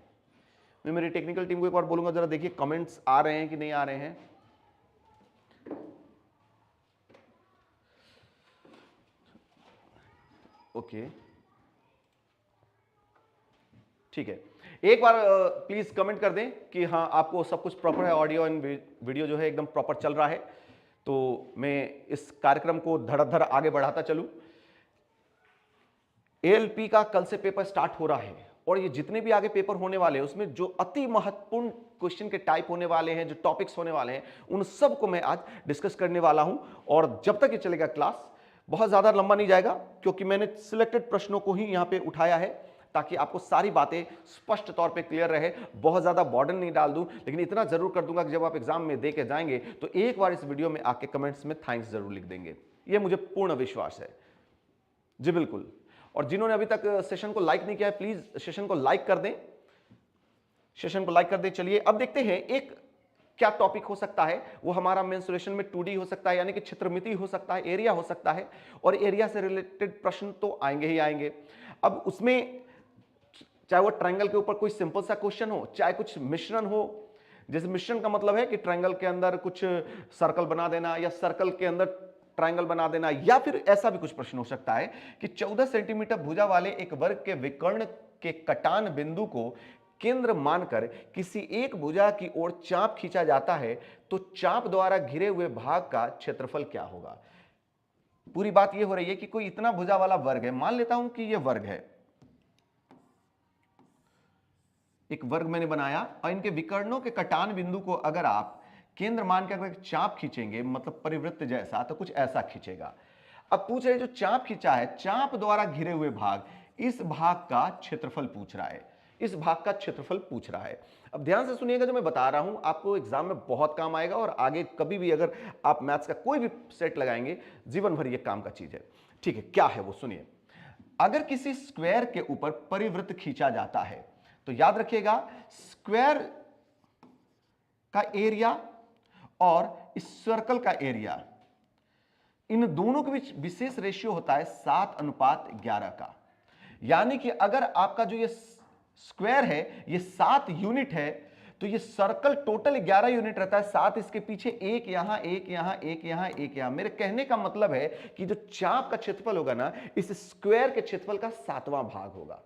मैं मेरी टेक्निकल टीम को एक बार बोलूंगा, जरा देखिए कमेंट्स आ रहे हैं कि नहीं आ रहे हैं। ओके, ठीक है, एक बार प्लीज कमेंट कर दें कि हाँ आपको सब कुछ प्रॉपर है, ऑडियो एंड वीडियो जो है एकदम प्रॉपर चल रहा है, तो मैं इस कार्यक्रम को धड़ाधड़ आगे बढ़ाता चलूं। एएलपी का कल से पेपर स्टार्ट हो रहा है, और ये जितने भी आगे पेपर होने वाले हैं उसमें जो अति महत्वपूर्ण क्वेश्चन के टाइप होने वाले हैं, जो टॉपिक्स होने वाले हैं, उन सब को मैं आज डिस्कस करने वाला हूं। और जब तक ये चलेगा क्लास, बहुत ज्यादा लंबा नहीं जाएगा, क्योंकि मैंने सिलेक्टेड प्रश्नों को ही यहां पे उठाया है ताकि आपको सारी बातें स्पष्ट तौर पे क्लियर रहे। बहुत ज्यादा बॉर्डन नहीं डाल दूं, लेकिन इतना जरूर कर दूंगा कि जब आप एग्जाम में दे के जाएंगे तो एक बार इस वीडियो में आके कमेंट्स में थैंक्स जरूर लिख देंगे, ये मुझे पूर्ण विश्वास है। जी बिल्कुल, और जिन्होंने अभी तक सेशन को लाइक नहीं किया है प्लीज सेशन को लाइक कर दें, सेशन को लाइक कर दें। चलिए अब देखते हैं एक क्या टॉपिक हो सकता है। वो हमारा मेंसुरेशन में 2D हो सकता है, यानी कि क्षेत्रमिति हो सकता है, एरिया हो सकता है, और एरिया से रिलेटेड प्रश्न तो आएंगे ही आएंगे। अब उसमें चाहे वो ट्रायंगल के ऊपर कोई सिंपल सा क्वेश्चन हो, चाहे कुछ मिश्रण हो, जैसे मिश्रण का मतलब है कि ट्रायंगल के अंदर कुछ सर्कल बना देना, या सर्कल के अंदर ट्रायंगल बना देना, या फिर ऐसा भी कुछ प्रश्न हो सकता है कि 14 सेंटीमीटर भुजा वाले एक वर्ग के विकर्ण के कटान बिंदु को केंद्र मानकर किसी एक भुजा की ओर चाप खींचा जाता है, तो चाप द्वारा घिरे हुए भाग का क्षेत्रफल क्या होगा। पूरी बात यह हो रही है कि कोई इतना भुजा वाला वर्ग है, मान लेता हूं कि यह वर्ग है, एक वर्ग मैंने बनाया, और इनके विकर्णों के कटान बिंदु को अगर आप केंद्र मान के अगर चाप खींचेंगे, मतलब परिवृत्त जैसा, तो कुछ ऐसा खींचेगा। अब पूछ रहे जो चाप खींचा है, चाप द्वारा घिरे हुए भाग, इस भाग का क्षेत्रफल पूछ रहा है, इस भाग का क्षेत्रफल पूछ रहा है। अब ध्यान से सुनिएगा, जो मैं बता रहा हूं आपको एग्जाम में बहुत काम आएगा, और आगे कभी भी अगर आप मैथ्स का कोई भी सेट लगाएंगे, जीवन भर ये काम का चीज है। ठीक है, क्या है वो सुनिए। अगर किसी स्क्वायर के ऊपर परिवृत्त खींचा जाता है, तो याद रखिएगा स्क्वायर का एरिया और इस सर्कल का एरिया, इन दोनों के बीच विशेष रेशियो होता है 7:11 का। यानी कि अगर आपका जो ये स्क्वायर है ये 7 यूनिट है, तो ये सर्कल टोटल 11 यूनिट रहता है। 7 इसके पीछे, एक यहां, एक यहां, एक यहां, एक यहां। मेरे कहने का मतलब है कि जो चाप का क्षेत्रफल होगा ना, इस स्क्वायर के क्षेत्रफल का 7वां भाग होगा।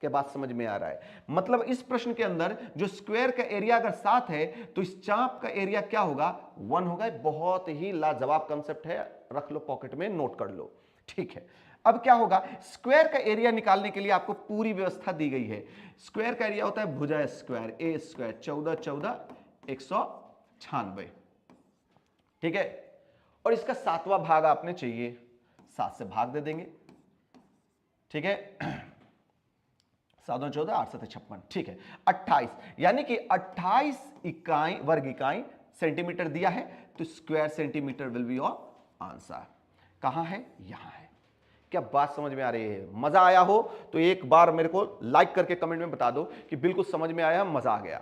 क्या बात समझ में आ रहा है? मतलब इस प्रश्न के अंदर जो स्क्वायर का एरिया अगर 7 है, तो इस चाप का एरिया क्या होगा? 1 होगा। बहुत ही लाजवाब कंसेप्ट है, रख लो पॉकेट में, नोट कर लो। ठीक है, अब क्या होगा, स्क्वायर का एरिया निकालने के लिए आपको पूरी व्यवस्था दी गई है। स्क्वायर का एरिया होता है भुजा स्क्वायर, ए स्क्वायर 14 14 196। ठीक है, और इसका 7वां भाग आपने चाहिए, 7 से भाग दे देंगे। ठीक है, 7 14 8 7 56। ठीक है, 28, यानी कि 28 इकाई, वर्ग इकाई सेंटीमीटर दिया है, तो square centimetre will be your answer. कहां है? यहां है। क्या बात समझ में आ रही है? मजा आया हो तो एक बार मेरे को लाइक करके कमेंट में बता दो कि बिल्कुल समझ में आया, मजा आ गया।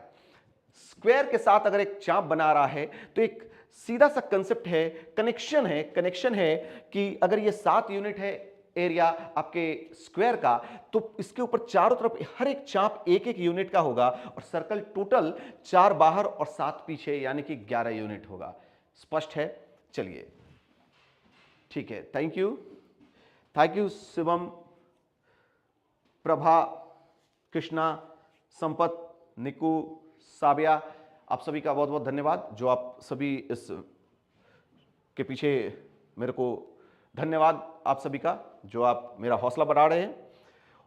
स्क्वायर के साथ अगर एक चाप बना रहा है, तो एक सीधा सा कंसेप्ट है, कनेक्शन है कि अगर ये 7 यूनिट है एरिया आपके स्क्वायर का, तो इसके ऊपर चारों तरफ हर एक चाप एक एक यूनिट का होगा, और सर्कल टोटल 4 बाहर और 7 पीछे, यानी कि 11 यूनिट होगा। स्पष्ट है? चलिए ठीक है, थैंक यू शिवम, प्रभा, कृष्णा, संपत, निकू, साबिया, आप सभी का बहुत बहुत धन्यवाद जो आप सभी इस के पीछे मेरे को धन्यवाद आप सभी का जो आप मेरा हौसला बढ़ा रहे हैं।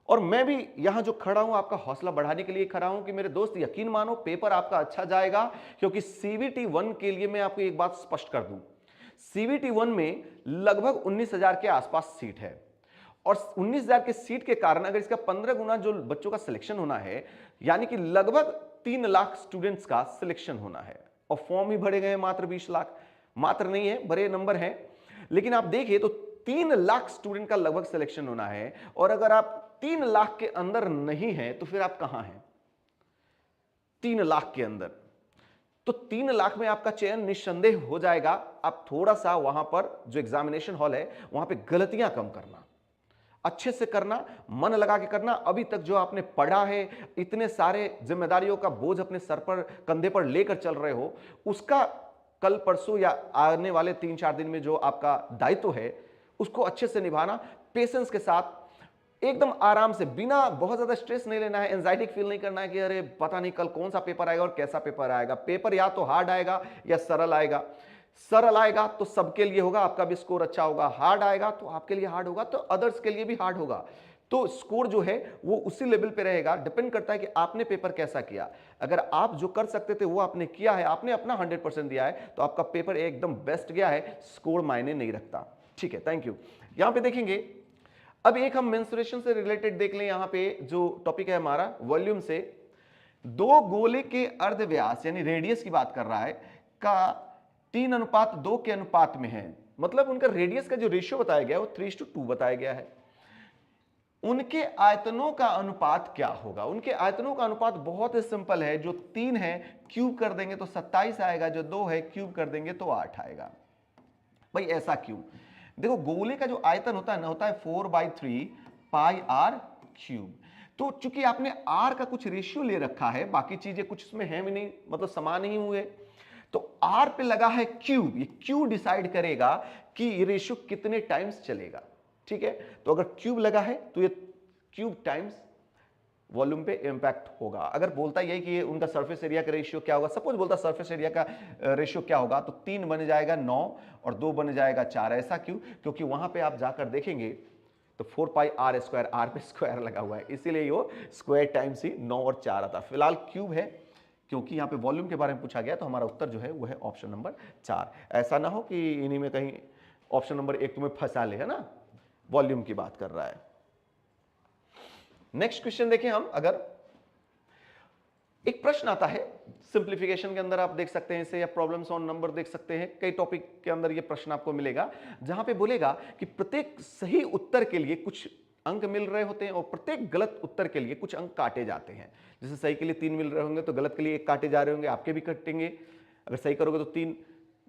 और मैं भी यहां जो खड़ा हूं आपका हौसला बढ़ाने के लिए खड़ा हूं कि मेरे दोस्त यकीन मानो पेपर आपका अच्छा जाएगा, क्योंकि सीवीटी 1 के लिए मैं आपको एक बात स्पष्ट कर दूं, सीवीटी 1 में लगभग 19,000 के आसपास सीट है और 19,000 के सीट के कारण अगर इसका 15 गुना जो बच्चों का सिलेक्शन होना है, यानी कि लगभग 3 लाख स्टूडेंट्स का सिलेक्शन होना है और फॉर्म ही भरे गए हैं मात्र 20 लाख, मात्र नहीं है, बड़े नंबर हैं, लेकिन आप देखिए तो 3 लाख स्टूडेंट का लगभग सिलेक्शन होना है और अगर आप 3 लाख के अंदर नहीं है तो फिर आप कहां हैं? 3 लाख के अंदर, तो 3 लाख में आपका चयन निस्संदेह हो जाएगा। आप थोड़ा सा वहां पर जो एग्जामिनेशन हॉल है वहां पे गलतियां कम करना, अच्छे से करना, मन लगा के करना। अभी तक जो आपने पढ़ा है, इतने सारे जिम्मेदारियों का बोझ अपने सर पर, कंधे पर लेकर चल रहे हो, उसका कल परसों या आने वाले 3-4 दिन में जो आपका दायित्व है उसको अच्छे से निभाना, पेशेंस के साथ, एकदम आराम से, बिना बहुत ज्यादा स्ट्रेस नहीं लेना है, एंजाइटी फील नहीं करना है कि अरे पता नहीं कल कौन सा पेपर आएगा और कैसा पेपर आएगा। पेपर या तो हार्ड आएगा या सरल आएगा। सरल आएगा तो सबके लिए होगा, आपका भी स्कोर अच्छा होगा। हार्ड आएगा तो आपके लिए हार्ड होगा तो अदर्स के लिए भी हार्ड होगा। तो स्कोर जो है वो उसी लेवल पे रहेगा। डिपेंड करता है कि आपने पेपर कैसा किया। अगर आप जो कर सकते थे वो आपने किया है, आपने अपना 100% दिया है, तो आपका पेपर एकदम बेस्ट गया है, स्कोर मायने नहीं रखता। ठीक है, थैंक यू। यहां पे देखेंगे, अब एक हम मेंसुरेशन से रिलेटेड देख लें। यहां पे जो टॉपिक है हमारा वॉल्यूम से, दो गोले के अर्धव्यास यानी रेडियस की बात कर रहा है का 3:2 के अनुपात में है। मतलब उनका रेडियस का जो रेशियो बताया गया है वो 3:2 बताया गया है। उनके आयतनों का अनुपात क्या होगा? उनके आयतनों का अनुपात बहुत ही सिंपल है। जो 3 है क्यूब कर देंगे तो 27 आएगा, जो 2 है क्यूब कर देंगे तो 8 आएगा। भाई ऐसा क्यों? देखो, गोले का जो आयतन होता है ना, होता है 4/3 पाई आर क्यूब। तो चूंकि आपने आर का कुछ रेशियो ले रखा है, बाकी चीजें कुछ इसमें है भी नहीं, मतलब समान ही हुए, तो आर पे लगा है क्यूब। ये क्यूब डिसाइड करेगा कि ये रेशियो कितने टाइम्स चलेगा। ठीक है, तो अगर क्यूब लगा है तो ये क्यूब टाइम्स वॉल्यूम पे इंपैक्ट होगा। अगर बोलता यही कि उनका सरफेस एरिया का रेशियो क्या होगा, सपोज बोलता सरफेस एरिया का रेशियो क्या होगा, तो 3 बन जाएगा 9 और 2 बन जाएगा 4। ऐसा क्यों? क्योंकि वहां पे आप जाकर देखेंगे तो 4 पाई आर स्क्वायर, आर पे स्क्वायर लगा हुआ है, इसीलिए वो स्क्वायर टाइम्स ही 9 और 4 आता। फिलहाल क्यूब है, क्योंकि यहाँ पे वॉल्यूम के बारे में पूछा गया, तो हमारा उत्तर जो है वो है ऑप्शन नंबर 4। ऐसा ना हो कि इन्हीं में कहीं ऑप्शन नंबर 1 तुम्हें फंसा ले, है ना, वॉल्यूम की बात कर रहा है। नेक्स्ट क्वेश्चन देखें हम। अगर एक प्रश्न आता है सिंप्लीफिकेशन के अंदर, आप देख सकते हैं इसे, या प्रॉब्लम्स ऑन नंबर देख सकते हैं, कई टॉपिक के अंदर ये प्रश्न आपको मिलेगा, जहां पे बोलेगा कि प्रत्येक सही उत्तर के लिए कुछ अंक मिल रहे होते हैं और प्रत्येक गलत उत्तर के लिए कुछ अंक काटे जाते हैं। जैसे सही के लिए 3 मिल रहे होंगे तो गलत के लिए 1 काटे जा रहे होंगे, आपके भी कटेंगे। अगर सही करोगे तो 3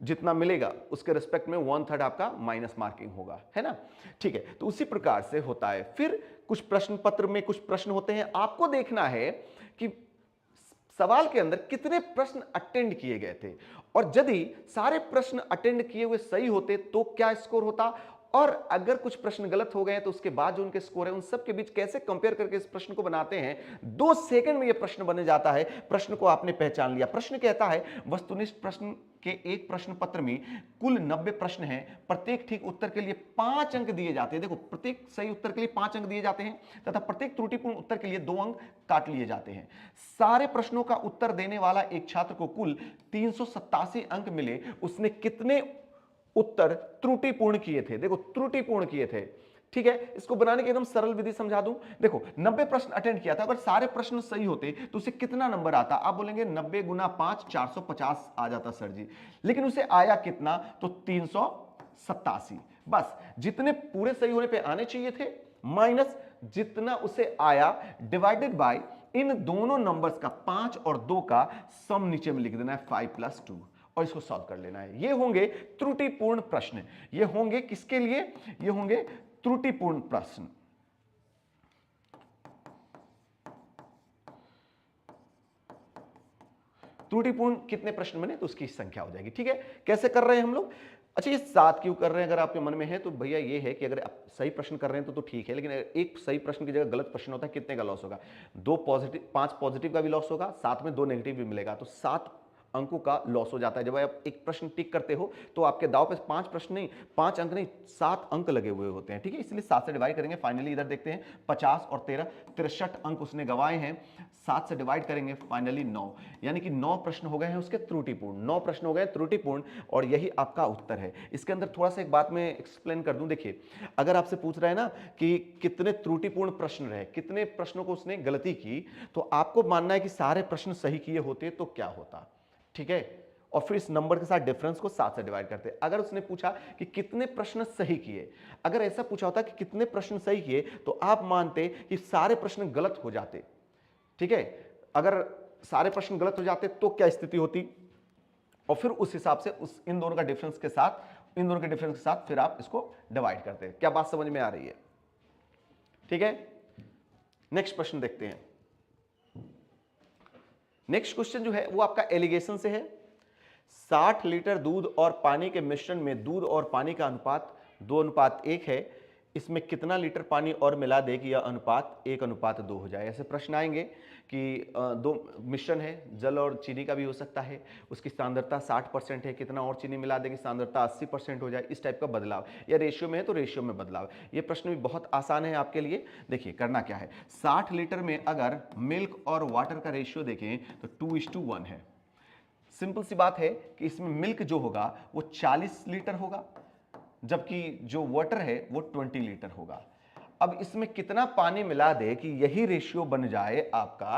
जितना मिलेगा उसके रिस्पेक्ट में 1/3 आपका माइनस मार्किंग होगा, है ना। ठीक है, तो उसी प्रकार से होता है। फिर कुछ प्रश्न पत्र में कुछ प्रश्न होते हैं, आपको देखना है कि सवाल के अंदर कितने प्रश्न अटेंड किए गए थे, और यदि सारे प्रश्न अटेंड किए हुए सही होते तो क्या स्कोर होता, और अगर कुछ प्रश्न गलत हो गए तो उसके बाद जो उनके स्कोर है उन सब के बीच कैसे कंपेयर करके इस प्रश्न को बनाते हैं। 2 सेकंड में यह प्रश्न बन जाता है। प्रश्न को आपने पहचान लिया। प्रश्न कहता है वस्तुनिष्ठ प्रश्न के एक प्रश्न पत्र में कुल 90 प्रश्न हैं, प्रत्येक ठीक उत्तर के लिए 5 अंक दिए जाते हैं। देखो, प्रत्येक सही उत्तर के लिए 5 अंक दिए जाते हैं तथा प्रत्येक त्रुटिपूर्ण उत्तर के लिए 2 अंक काट लिए जाते हैं। सारे प्रश्नों का उत्तर देने वाला एक छात्र को कुल 387 अंक मिले। उसने कितने उत्तर त्रुटिपूर्ण किए थे? देखो, त्रुटिपूर्ण किए थे। ठीक है, इसको बनाने की एकदम सरल विधि समझा दूं। देखो, 90 प्रश्न अटेंड किया था, अगर सारे प्रश्न सही होते तो उसे कितना नंबर आता? आप बोलेंगे 90 गुना 5 450 आ जाता सर जी, लेकिन उसे आया कितना? तो 387। बस जितने पूरे सही होने पे आने चाहिए थे माइनस जितना उसे आया, डिवाइडेड बाय इन दोनों नंबर्स का 5 और 2 का सम नीचे में लिख देना है 5 + 2 और इसको सॉल्व कर लेना है। ये होंगे त्रुटिपूर्ण प्रश्न। ये होंगे किसके लिए? ये होंगे त्रुटिपूर्ण प्रश्न। त्रुटिपूर्ण कितने प्रश्न बने तो उसकी संख्या हो जाएगी। ठीक है, कैसे कर रहे हैं हम लोग? अच्छा, ये 7 क्यों कर रहे हैं? अगर आपके मन में है तो भैया ये है कि अगर आप सही प्रश्न कर रहे हैं तो ठीक है, लेकिन एक सही प्रश्न की जगह गलत प्रश्न होता है, कितने का लॉस होगा? 5 पॉजिटिव का भी लॉस होगा, साथ में 2 नेगेटिव भी मिलेगा, तो 7 अंकों का लॉस हो जाता है। जब आप एक प्रश्न टिक करते हो तो आपके दाव पे 5 प्रश्न नहीं, 5 अंक नहीं, 7 अंक लगे हुए होते हैं, ठीक है? इसलिए 7 से डिवाइड करेंगे। फाइनली इधर देखते हैं 50 और 13, 63 अंक उसने गंवाए हैं। 7 से डिवाइड करेंगे, फाइनली 9, यानी कि 9 प्रश्न हो गए हैं उसके त्रुटिपूर्ण, 9 प्रश्न हो गए त्रुटिपूर्ण, और यही आपका उत्तर है। इसके अंदर थोड़ा सा एक बात मैं एक्सप्लेन कर दूं। देखिए, अगर आपसे पूछ रहा है ना कि कितने त्रुटिपूर्ण प्रश्न रहे, कितने प्रश्नों को उसने गलती की, तो आपको मानना है कि सारे प्रश्न सही किए होते तो क्या होता, ठीक है? और फिर इस नंबर के साथ डिफरेंस को 7 से डिवाइड करते। अगर उसने पूछा कि कितने प्रश्न सही किए, अगर ऐसा पूछा होता कि कितने प्रश्न सही किए, तो आप मानते कि सारे प्रश्न गलत हो जाते, ठीक है? अगर सारे प्रश्न गलत हो जाते तो क्या स्थिति होती, और फिर उस हिसाब से इन दोनों का डिफरेंस के साथ, इन दोनों के डिफरेंस के साथ फिर आप इसको डिवाइड करते हैं। क्या बात समझ में आ रही है? ठीक है, नेक्स्ट प्रश्न देखते हैं। नेक्स्ट क्वेश्चन जो है वो आपका एलिगेशन से है। 60 लीटर दूध और पानी के मिश्रण में दूध और पानी का अनुपात 2:1 है, इसमें कितना लीटर पानी और मिला दे कि यह अनुपात 1:2 हो जाए? ऐसे प्रश्न आएंगे कि दो मिश्रण है, जल और चीनी का भी हो सकता है, उसकी सांद्रता 60% है, कितना और चीनी मिला दे कि सांद्रता 80% हो जाए, इस टाइप का बदलाव, या रेशियो में है तो रेशियो में बदलाव। ये प्रश्न भी बहुत आसान है आपके लिए। देखिए करना क्या है, 60 लीटर में अगर मिल्क और वाटर का रेशियो देखें तो 2:1 है। सिंपल सी बात है कि इसमें मिल्क जो होगा वो 40 लीटर होगा, जबकि जो वाटर है वो 20 लीटर होगा। अब इसमें कितना पानी मिला दे कि यही रेशियो बन जाए आपका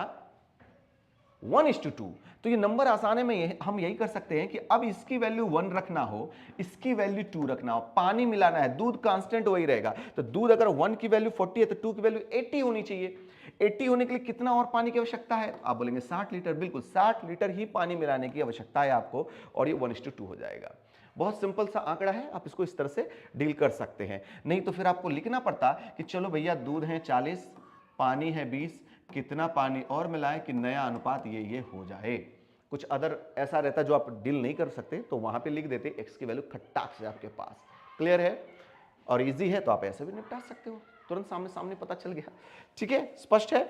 1:2? तो ये नंबर आसान है, हम यही कर सकते हैं कि अब इसकी वैल्यू 1 रखना हो, इसकी वैल्यू 2 रखना हो, पानी मिलाना है, दूध कांस्टेंट वही रहेगा, तो दूध अगर 1 की वैल्यू 40 है तो 2 की वैल्यू 80 होनी चाहिए। 80 होने के लिए कितना और पानी की आवश्यकता है? आप बोलेंगे 60 लीटर। बिल्कुल 60 लीटर ही पानी मिलाने की आवश्यकता है आपको, और ये 1:2 हो जाएगा। बहुत सिंपल सा आंकड़ा है, आप इसको इस तरह से डील कर सकते हैं। नहीं तो फिर आपको लिखना पड़ता कि चलो भैया दूध है 40, पानी है 20, कितना पानी और मिलाएं कि नया अनुपात ये हो जाए। कुछ अदर ऐसा रहता जो आप डील नहीं कर सकते तो वहां पे लिख देते एक्स की वैल्यू खट्टाक से आपके पास। क्लियर है? और इजी है तो आप ऐसे भी निपटा सकते हो, तुरंत सामने सामने पता चल गया। ठीक है, स्पष्ट है?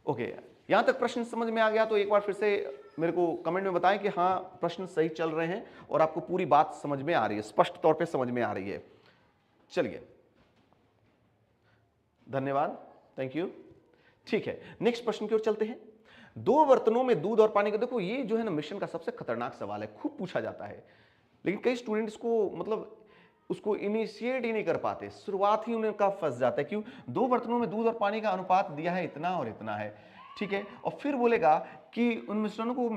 ओके, यहां तक प्रश्न समझ में आ गया तो एक बार फिर से मेरे को कमेंट में बताएं कि हाँ प्रश्न सही चल रहे हैं और आपको पूरी बात समझ में आ रही है, स्पष्ट तौर पे समझ में आ रही है। चलिए, धन्यवाद, थैंक यू। ठीक है, नेक्स्ट प्रश्न की ओर चलते हैं। 2 बर्तनों में दूध और पानी का, देखो ये जो है ना मिश्रण का सबसे खतरनाक सवाल है, खूब पूछा जाता है, लेकिन कई स्टूडेंट्स को मतलब उसको इनिशिएट ही नहीं कर पाते, शुरुआत ही उनका फंस जाता है। क्यों? 2 बर्तनों में दूध और पानी का अनुपात दिया है इतना और इतना है, ठीक है, और फिर बोलेगा कि उन मिश्रणों को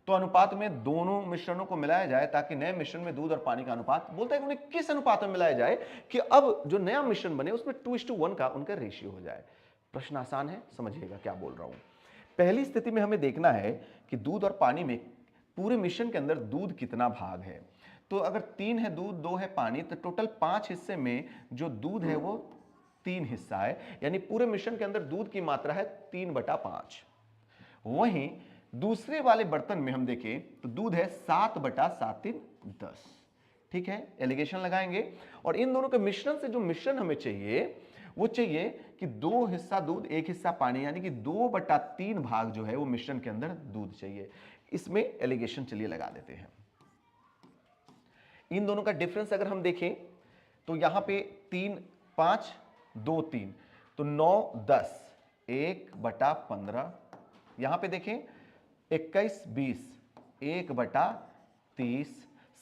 तो अनुपात में दोनों मिश्रणों को मिलाया जाए ताकि नए मिश्रण में दूध और पानी का अनुपात, बोलता है कि उन्हें किस अनुपात में मिलाया जाए कि अब जो नया मिश्रण बने उसमें 2:1 का उनका रेशियो हो जाए। प्रश्न आसान है, समझिएगा क्या बोल रहा हूं। पहली स्थिति में हमें देखना है कि दूध और पानी में पूरे मिश्रण के अंदर दूध कितना भाग है। तो अगर 3 है दूध, 2 है पानी, तो टोटल 5 हिस्से में जो दूध है वो 3 हिस्सा है, यानी पूरे मिश्रण के अंदर दूध की मात्रा है 3/5। वहीं दूसरे वाले बर्तन में हम देखें तो दूध है 7/7, 10। ठीक है, एलिगेशन लगाएंगे और इन दोनों के मिश्रण से जो मिश्रण हमें चाहिए वो चाहिए कि 2 हिस्सा दूध 1 हिस्सा पानी, यानी कि 2/3 भाग जो है वो मिश्रण के अंदर दूध चाहिए। इसमें एलिगेशन चलिए लगा देते हैं। इन दोनों का डिफरेंस अगर हम देखें तो यहां पे 3, 5, 2, 3, तो 9, 10, 1/15। यहां पे देखें 21, 20, 1/30।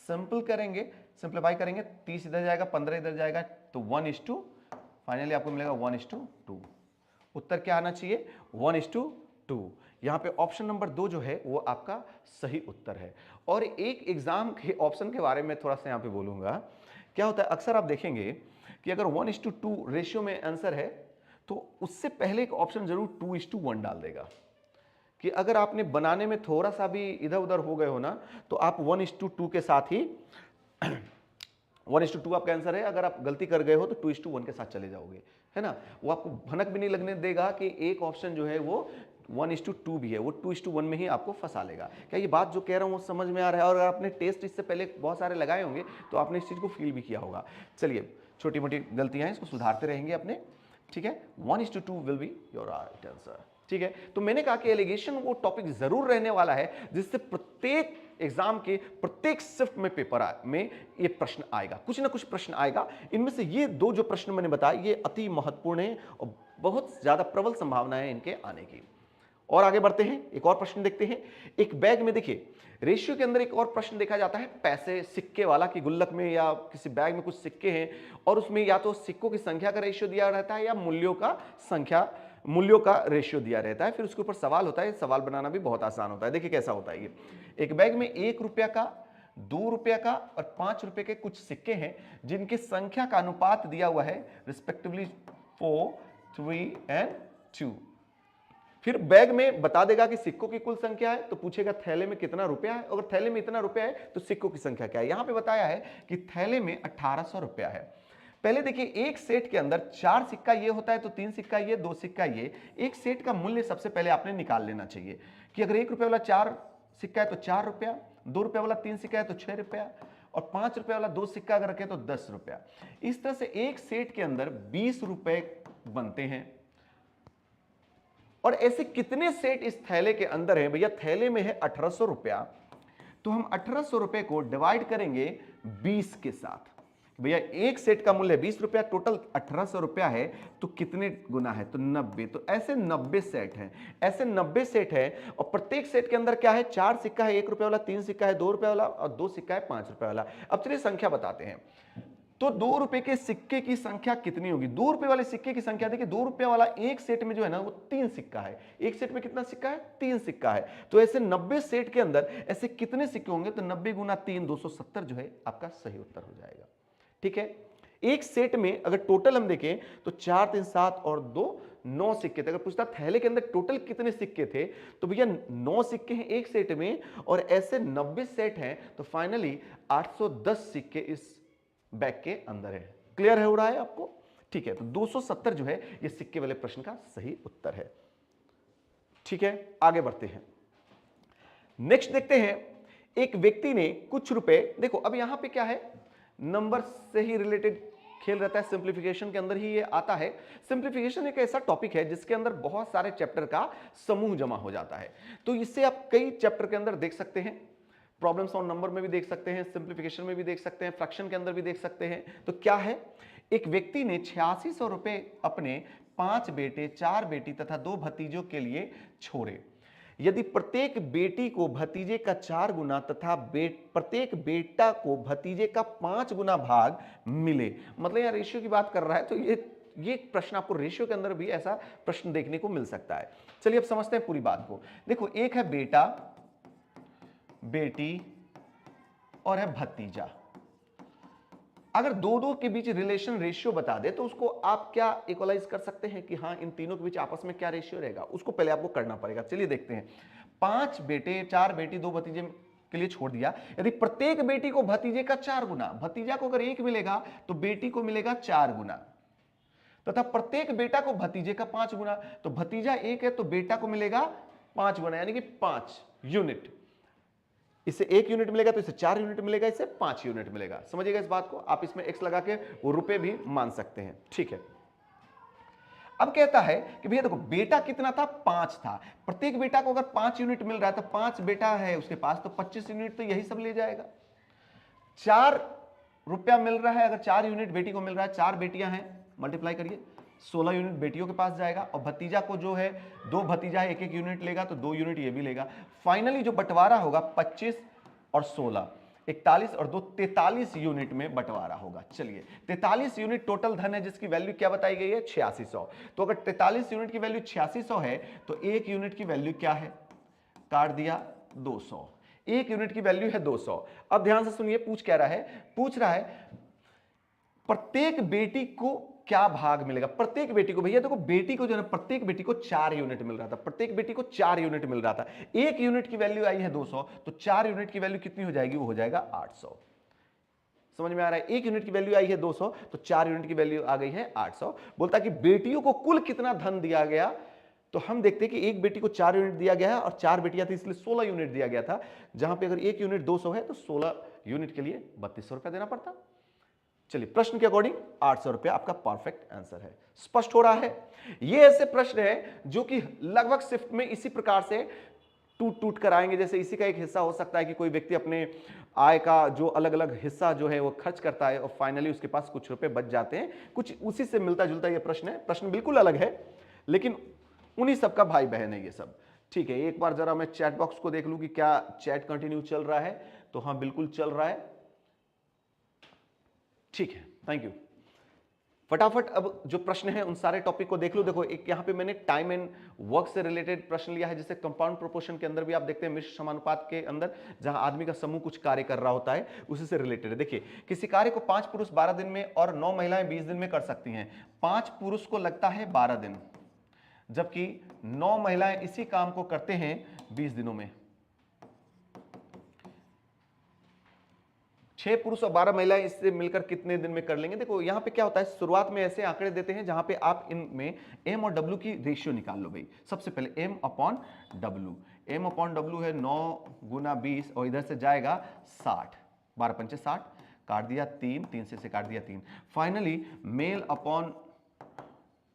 सिंपल करेंगे, सिंप्लीफाई करेंगे, 30 इधर जाएगा, 15 इधर जाएगा, तो 1:2, फाइनली आपको मिलेगा 1:2। उत्तर क्या आना चाहिए? 1:2। यहां पे ऑप्शन नंबर 2 जो है वो आपका सही उत्तर है। और एक एग्जाम के ऑप्शन के बारे में थोड़ा सा यहां पे बोलूंगा। क्या होता है, अक्सर आप देखेंगे कि अगर 1:2 रेशियो में आंसर है तो उससे पहले एक ऑप्शन जरूर 2:1 डाल देगा, कि अगर आपने बनाने में थोड़ा सा भी इधर उधर हो गए हो ना तो आप 1:2 के साथ ही 1:2 आपका आंसर है। अगर आप गलती कर गए हो तो 2:1 के साथ चले जाओगे, है ना। वो आपको भनक भी नहीं लगने देगा कि एक ऑप्शन जो है वो 1:2 भी है, वो 2:1 में ही आपको फंसा लेगा। क्या ये बात जो कह रहा हूँ वो समझ में आ रहा है? और अगर आपने टेस्ट इससे पहले बहुत सारे लगाए होंगे तो आपने इस चीज़ को फील भी किया होगा। चलिए, छोटी मोटी गलतियां हैं, इसको सुधारते रहेंगे अपने, ठीक है। 1:2 will be your right answer, ठीक है। तो मैंने कहा कि एलिगेशन वो टॉपिक जरूर रहने वाला है जिससे प्रत्येक एग्जाम के प्रत्येक शिफ्ट में पेपर में ये प्रश्न आएगा, कुछ ना कुछ प्रश्न आएगा। इनमें से ये दो जो प्रश्न मैंने बताया ये अति महत्वपूर्ण है और बहुत ज्यादा प्रबल संभावना है इनके आने की। और आगे बढ़ते हैं, एक और प्रश्न देखते हैं। एक बैग में देखिए रेशियो के अंदर एक और प्रश्न देखा जाता है पैसे सिक्के वाला, कि गुल्लक में या किसी बैग में कुछ सिक्के हैं और उसमें या तो सिक्कों की संख्या का रेशियो दिया रहता है या मूल्यों का रेशियो दिया रहता है। फिर उसके ऊपर सवाल होता है, सवाल बनाना भी बहुत आसान होता है। देखिए कैसा होता है ये, एक बैग में 1 रुपया का, 2 रुपया का और 5 रुपए के कुछ सिक्के हैं जिनकी संख्या का अनुपात दिया हुआ है रिस्पेक्टिवली 4, 3 एंड 2। फिर बैग में बता देगा कि सिक्कों की कुल संख्या है, तो पूछेगा थैले में कितना रुपया है। अगर थैले में इतना रुपया है तो सिक्कों की संख्या क्या है। यहां पे बताया है कि थैले में 1800 रुपया है। पहले देखिए एक सेट के अंदर 4 सिक्का ये होता है तो 3 सिक्का ये, 2 सिक्का ये। एक सेट का मूल्य सबसे पहले आपने निकाल लेना चाहिए कि अगर 1 रुपये वाला 4 सिक्का है तो 4 रुपया, 2 रुपये वाला 3 सिक्का है तो 6 रुपया और 5 रुपये वाला 2 सिक्का अगर रखे तो 10 रुपया। इस तरह से एक सेट के अंदर 20 रुपए बनते हैं। और ऐसे कितने सेट इस थैले के अंदर है? भैया थैले में है 1800 रुपया, तो हम 1800 रुपए को डिवाइड करेंगे 20 के साथ। भैया एक सेट का मूल्य 20 रुपया, टोटल 1800 रुपया है, तो कितने गुना है? तो 90। तो ऐसे 90 सेट हैं, ऐसे 90 सेट है और प्रत्येक सेट के अंदर क्या है? 4 सिक्का है, 1 रुपये वाला, 3 सिक्का है, 2 रुपये वाला और 2 सिक्का है 5 रुपये वाला। अब चलिए संख्या बताते हैं। तो 2 रुपए के सिक्के की संख्या कितनी होगी? 2 रुपए वाले सिक्के की संख्या देखिए, 2 रुपए वाला एक सेट में जो है ना वो 3 सिक्का है। एक सेट में कितना सिक्का है? 3 सिक्का है। तो ऐसे 90 सेट के अंदर ऐसे कितने सिक्के होंगे? तो 90 गुना 3, 270 जो है आपका सही उत्तर हो जाएगा, ठीक है। एक सेट में अगर टोटल हम देखें तो 4, 3, 7 और 2 9 सिक्के थे। अगर पूछता थैले के अंदर टोटल कितने सिक्के थे तो भैया 9 सिक्के हैं एक सेट में और ऐसे 90 सेट हैं, तो फाइनली 810 सिक्के इस बैग के अंदर है। क्लियर है हो रहा है आपको? ठीक है, तो 270 जो है ये सिक्के वाले प्रश्न का सही उत्तर है, ठीक है। आगे बढ़ते हैं, नेक्स्ट देखते हैं। एक व्यक्ति ने कुछ रुपए, देखो अब यहां पे क्या है, नंबर से ही रिलेटेड खेल रहता है, सिंप्लीफिकेशन के अंदर ही ये आता है। सिंप्लीफिकेशन एक ऐसा टॉपिक है जिसके अंदर बहुत सारे चैप्टर का समूह जमा हो जाता है, तो इससे आप कई चैप्टर के अंदर देख सकते हैं। प्रॉब्लम्स ऑन नंबर में भी देख सकते हैं, सिंप्लीफिकेशन में भी देख सकते हैं, फ्रैक्शन के अंदर भी देख सकते हैं। तो क्या है, एक व्यक्ति ने 8600 रुपए अपने 5 बेटे, 4 बेटी तथा 2 भतीजों के लिए छोड़े। यदि प्रत्येक बेटी को भतीजे का 4 गुना तथा प्रत्येक बेटा को भतीजे का 5 गुना भाग मिले, मतलब यहाँ रेशियो की बात कर रहा है, तो ये प्रश्न आपको रेशियो के अंदर भी ऐसा प्रश्न देखने को मिल सकता है। चलिए अब समझते हैं पूरी बात को। देखो एक है बेटा, बेटी और है भतीजा। अगर दो के बीच रिलेशन रेशियो बता दे तो उसको आप क्या इक्वलाइज कर सकते हैं कि हाँ इन तीनों के बीच आपस में क्या रेशियो रहेगा, उसको पहले आपको करना पड़ेगा। चलिए देखते हैं। 5 बेटे, 4 बेटी, 2 भतीजे के लिए छोड़ दिया। यदि प्रत्येक बेटी को भतीजे का 4 गुना, भतीजा को अगर 1 मिलेगा तो बेटी को मिलेगा 4 गुना, तथा प्रत्येक बेटा को भतीजे का 5 गुना, तो भतीजा 1 है तो बेटा को मिलेगा 5 गुना, यानी कि 5 यूनिट। इससे 1 यूनिट मिलेगा तो इसे 4 यूनिट मिलेगा, इससे 5 यूनिट मिलेगा। समझिएगा इस बात को, आप इसमें x लगा के वो रुपए भी मान सकते हैं, ठीक है। अब कहता है कि भैया देखो बेटा कितना था? 5 था। प्रत्येक बेटा को अगर 5 यूनिट मिल रहा है तो 5 बेटा है उसके पास, तो 25 यूनिट तो यही सब ले जाएगा। 4 रुपया मिल रहा है, अगर 4 यूनिट बेटी को मिल रहा है, 4 बेटियां हैं, मल्टीप्लाई करिए, 16 यूनिट बेटियों के पास जाएगा। और भतीजा को जो है 2 भतीजा है, 1-1 यूनिट लेगा तो 2 यूनिट ये भी लेगा। फाइनली जो बंटवारा होगा 25 और 16, 41 और 2 43 यूनिट में बंटवारा होगा। चलिए 43 यूनिट टोटल धन है जिसकी वैल्यू क्या बताई गई है? 8600। तो अगर 43 यूनिट की वैल्यू 8600 है तो 1 यूनिट की वैल्यू क्या है? काट दिया 200। 1 यूनिट की वैल्यू है 200। अब ध्यान से सुनिए, पूछ क्या रहा है? पूछ रहा है प्रत्येक बेटी को क्या भाग मिलेगा? प्रत्येक बेटी को, भैया देखो बेटी को जो है ना, प्रत्येक बेटी को 4 यूनिट मिल रहा था, प्रत्येक बेटी को 4 यूनिट मिल रहा था। 1 यूनिट की वैल्यू आई है 200, तो 4 यूनिट की वैल्यू कितनी हो जाएगी? वो हो जाएगा 800। समझ में आ रहा है? 1 यूनिट की वैल्यू आई है 200, तो 4 यूनिट की वैल्यू आ गई है 800। बोलता कि बेटियों को कुल कितना धन दिया गया, तो हम देखते हैं कि एक बेटी को 4 यूनिट दिया गया है और 4 बेटियां थी इसलिए 16 यूनिट दिया गया था। जहां पे अगर 1 यूनिट 200 है तो 16 यूनिट के लिए 3200 रुपया देना पड़ता। चलिए, प्रश्न के अकॉर्डिंग 800 रुपया आपका परफेक्ट आंसर है। स्पष्ट हो रहा है? ये ऐसे प्रश्न है जो कि लगभग शिफ्ट में इसी प्रकार से टूट टूट कर आएंगे। जैसे इसी का एक हिस्सा हो सकता है कि कोई व्यक्ति अपने आय का जो अलग अलग हिस्सा जो है वो खर्च करता है और फाइनली उसके पास कुछ रुपए बच जाते हैं। कुछ उसी से मिलता जुलता ये प्रश्न है। प्रश्न बिल्कुल अलग है लेकिन उन्हीं सबका भाई बहन है ये सब। ठीक है, एक बार जरा मैं चैट बॉक्स को देख लूं कि क्या चैट कंटिन्यू चल रहा है। तो हाँ, बिल्कुल चल रहा है। ठीक है, थैंक यू। फटाफट अब जो प्रश्न है उन सारे टॉपिक को देख लो। देखो, एक यहां पे मैंने टाइम एंड वर्क से रिलेटेड प्रश्न लिया है, जिसे कंपाउंड प्रोपोर्शन के अंदर भी आप देखते हैं, मिश्र समानुपात के अंदर जहां आदमी का समूह कुछ कार्य कर रहा होता है, उसी से रिलेटेड है। देखिए, किसी कार्य को 5 पुरुष 12 दिन में और 9 महिलाएं 20 दिन में कर सकती हैं। 5 पुरुष को लगता है 12 दिन, जबकि 9 महिलाएं इसी काम को करते हैं 20 दिनों में। 6 पुरुष और 12 महिलाएं इससे मिलकर कितने दिन में कर लेंगे? देखो, यहां पे क्या होता है, शुरुआत में ऐसे आंकड़े देते हैं जहां पे आप इनमें m और w की रेशियो निकाल लो भाई। सबसे पहले m upon w, m upon w है 9 गुना 20 और इधर से जाएगा 60, 12 पंचे 60, काट दिया 3, 3 से काट दिया 3। फाइनली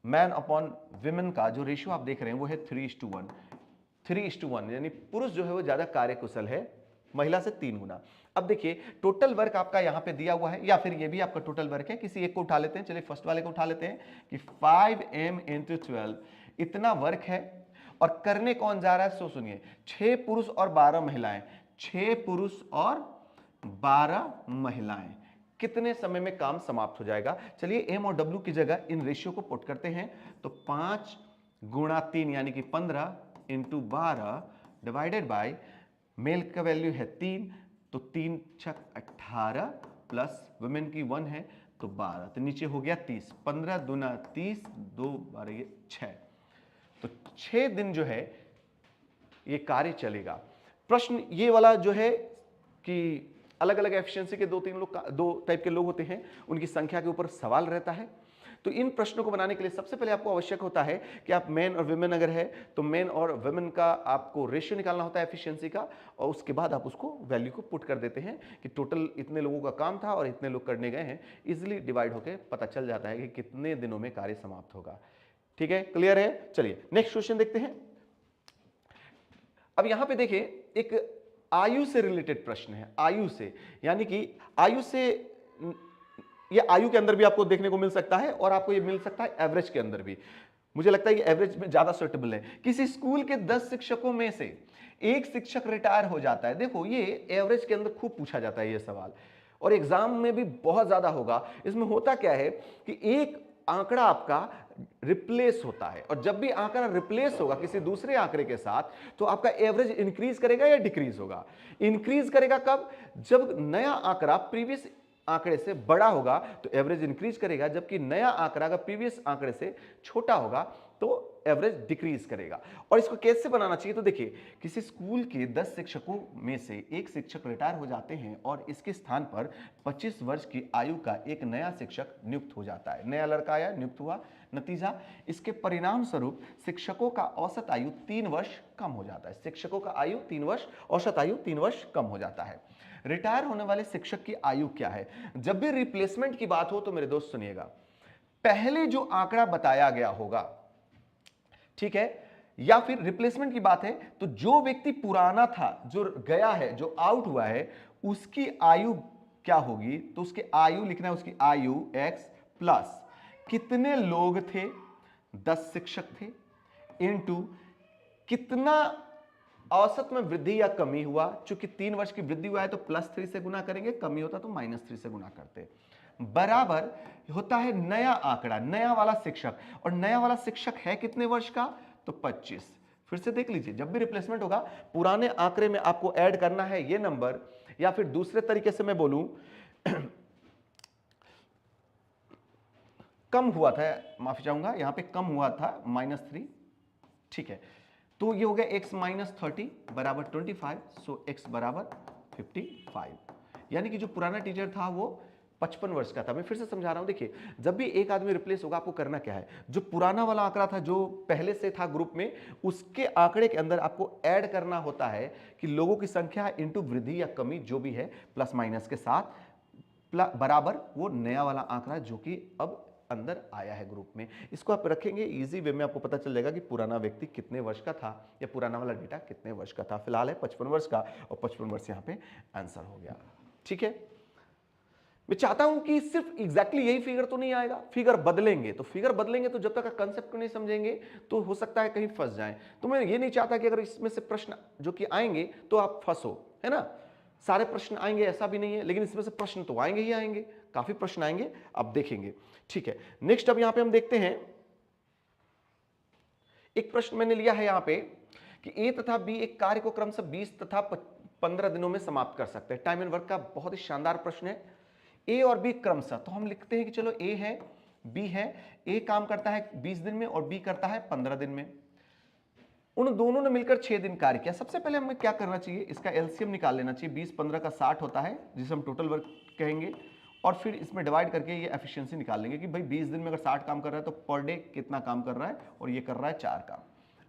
मैन अपॉन विमेन का जो रेशियो आप देख रहे हैं वो है 3:1, 3:1, यानी पुरुष जो है वो ज्यादा कार्यकुशल है महिला से 3 गुना। अब देखिए, टोटल वर्क आपका यहां पे दिया हुआ है, या फिर ये भी आपका टोटल वर्क है। किसी एक को उठा लेते हैं, चलिए फर्स्ट वाले को उठा लेते हैं कि 5m × 12 इतना वर्क है। और करने कौन जा रहा है? सो सुनिए, 6 पुरुष और 12 महिलाएं, 6 पुरुष और 12 महिलाएं कितने समय में काम समाप्त हो जाएगा? चलिए m और w की जगह इन रेशियो को पुट करते हैं, तो 5 गुणा 3 यानी कि 15 × 12 डिवाइडेड बाय मेल का वैल्यू है 3, तो 3 छक 18 प्लस वुमेन की 1 है तो 12, तो नीचे हो गया 30, 15 दूना 30, 2 12 ये 6, तो 6 दिन जो है ये कार्य चलेगा। प्रश्न ये वाला जो है कि अलग अलग एफिशिएंसी के 2 टाइप के लोग होते हैं, उनकी संख्या के ऊपर सवाल रहता है। तो इन प्रश्नों को बनाने के लिए सबसे पहले आपको आवश्यक होता है कि आप मेन और वुमेन अगर है तो मेन और वुमेन का आपको रेशियो निकालना होता है एफिशिएंसी का, और उसके बाद आप उसको वैल्यू को पुट कर देते हैं कि टोटल इतने लोगों का काम था और इतने लोग करने गए हैं। इजिली डिवाइड होकर पता चल जाता है कि कितने दिनों में कार्य समाप्त होगा। ठीक है, क्लियर है? चलिए नेक्स्ट क्वेश्चन देखते हैं। अब यहां पे देखिए, एक आयु से रिलेटेड प्रश्न है। आयु से, यानी कि आयु से, ये आयु के अंदर भी आपको देखने को मिल सकता है और आपको ये मिल सकता है एवरेज के अंदर भी। मुझे लगता है कि एवरेज में ज्यादा सुटेबल है। किसी स्कूल के 10 शिक्षकों में से एक शिक्षक रिटायर हो जाता है। देखो, ये एवरेज के अंदर खूब पूछा जाता है ये सवाल, और एग्जाम में भी बहुत ज्यादा होगा। इसमें होता क्या है कि एक आंकड़ा आपका रिप्लेस होता है, और जब भी आंकड़ा रिप्लेस होगा किसी दूसरे आंकड़े के साथ, तो आपका एवरेज इंक्रीज करेगा या डिक्रीज होगा? इंक्रीज करेगा। कब? जब नया आंकड़ा प्रीवियस आंकड़े से बड़ा होगा तो एवरेज इंक्रीज करेगा, जबकि नया आंकड़ा अगर प्रीवियस आंकड़े से छोटा होगा तो एवरेज डिक्रीज करेगा। और इसको कैसे बनाना चाहिए? तो देखिए, किसी स्कूल के 10 शिक्षकों में से एक शिक्षक रिटायर हो जाते हैं और इसके स्थान पर 25 वर्ष की आयु का एक नया शिक्षक नियुक्त हो जाता है। नया लड़का आया, नियुक्त हुआ। नतीजा, इसके परिणाम स्वरूप शिक्षकों का औसत आयु 3 वर्ष कम हो जाता है। शिक्षकों का आयु 3 वर्ष, औसत आयु 3 वर्ष कम हो जाता है। रिटायर होने वाले शिक्षक की आयु क्या है? जब भी रिप्लेसमेंट की बात हो तो मेरे दोस्त सुनिएगा, पहले जो आंकड़ा बताया गया होगा, ठीक है, या फिर रिप्लेसमेंट की बात है तो जो व्यक्ति पुराना था, जो गया है, जो आउट हुआ है, उसकी आयु क्या होगी? तो उसकी आयु लिखना है, उसकी आयु x प्लस कितने लोग थे, 10 शिक्षक थे, इनटू कितना औसत में वृद्धि या कमी हुआ। चूंकि 3 वर्ष की वृद्धि हुआ है तो +3 से गुना करेंगे, कमी होता तो -3 से गुना करते, बराबर होता है नया आंकड़ा, नया वाला शिक्षक। और नया वाला शिक्षक है कितने वर्ष का? तो 25। फिर से देख लीजिए, जब भी रिप्लेसमेंट होगा पुराने आंकड़े में आपको ऐड करना है ये नंबर, या फिर दूसरे तरीके से मैं बोलूं कम हुआ था, माफी चाहूंगा, यहां पे कम हुआ था -3, ठीक है, तो ये हो गया x - 30 बराबर 25, सो x बराबर 55। यानी कि जो पुराना टीचर था वो 55 वर्ष का था। मैं फिर से समझा रहा हूं, देखिए जब भी एक आदमी रिप्लेस होगा आपको करना क्या है, जो पुराना वाला आंकड़ा था जो पहले से था ग्रुप में, उसके आंकड़े के अंदर आपको ऐड करना होता है कि लोगों की संख्या इनटू वृद्धि या कमी जो भी है प्लस माइनस के साथ बराबर वो नया वाला आंकड़ा जो कि अब अंदर आया है ग्रुप में। इसको आप रखेंगे इजी वे में, आपको पता चल जाएगा कि पुराना व्यक्ति कितने वर्ष का था या पुराना वाला डेटा कितने वर्ष का था। फिलहाल है 55 वर्ष का और 55 वर्ष यहां पे आंसर हो गया। ठीक है, मैं चाहता हूं कि सिर्फ एग्जैक्टली यही फिगर तो नहीं आएगा, फिगर बदलेंगे। तो फिगर बदलेंगे तो जब तक कंसेप्ट को नहीं समझेंगे तो हो सकता है कहीं फंस जाएं। तो मैं ये नहीं चाहता कि अगर इसमें से प्रश्न जो कि आएंगे तो आप फंसो, है ना। सारे प्रश्न आएंगे ऐसा भी नहीं है, लेकिन इसमें से प्रश्न तो आएंगे ही आएंगे, काफी प्रश्न आएंगे, आप देखेंगे। ठीक है, नेक्स्ट अब यहां पे हम देखते हैं एक प्रश्न मैंने लिया है यहां पे कि ए तथा बी एक कार्य को क्रमशः 20 तथा 15 दिनों में समाप्त कर सकते हैं। टाइम एंड वर्क का बहुत ही शानदार प्रश्न है। ए और बी क्रमशः, तो हम लिखते हैं कि चलो ए है बी है, ए काम करता है 20 दिन में और बी करता है 15 दिन में। उन दोनों ने मिलकर 6 दिन कार्य किया। सबसे पहले हमें क्या करना चाहिए, इसका एलसीएम निकाल लेना चाहिए। 20 15 का 60 होता है जिसे हम टोटल वर्क कहेंगे, और फिर इसमें डिवाइड करके ये एफिशिएंसी निकाल लेंगे कि भाई 20 दिन में अगर 60 काम कर रहा है तो पर डे कितना काम कर रहा है, और ये कर रहा है 4 काम।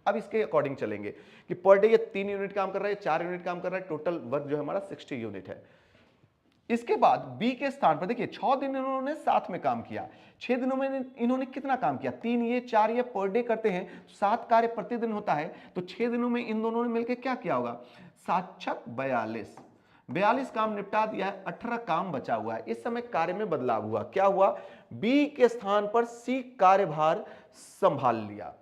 अब इसके अकॉर्डिंग चलेंगे कि पर डे ये 3 यूनिट काम कर रहा है, 4 यूनिट काम कर रहा है, टोटल वर्क जो है हमारा 60 यूनिट है। इसके बाद बी के स्थान पर देखिए 6 दिन इन्होंने साथ में काम किया, 6 दिनों में इन्होंने कितना काम किया, 3 ये 4 ये पर डे करते हैं, 7 कार्य प्रतिदिन होता है, तो 6 दिनों में इन दोनों ने मिलकर क्या किया होगा, 7 42 काम निपटा दिया है, 18 काम बचा हुआ है। इस समय कार्य में बदलाव हुआ, क्या हुआ, बी के स्थान पर सी कार्यभार संभाल लिया,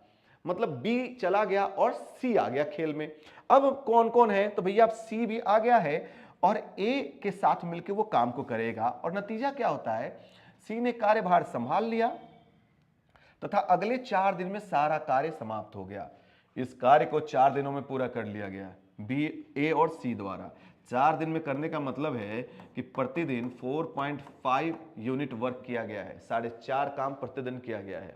मतलब बी चला गया और सी आ गया खेल में। अब कौन कौन है, तो भैया अब सी भी आ गया है और ए के साथ मिलकर वो काम को करेगा, और नतीजा क्या होता है, सी ने कार्यभार संभाल लिया तथा अगले 4 दिन में सारा कार्य समाप्त हो गया। इस कार्य को 4 दिनों में पूरा कर लिया गया बी, ए और सी द्वारा। 4 दिन में करने का मतलब है कि प्रतिदिन 4.5 यूनिट वर्क किया गया है, 4.5 काम प्रतिदिन किया गया है।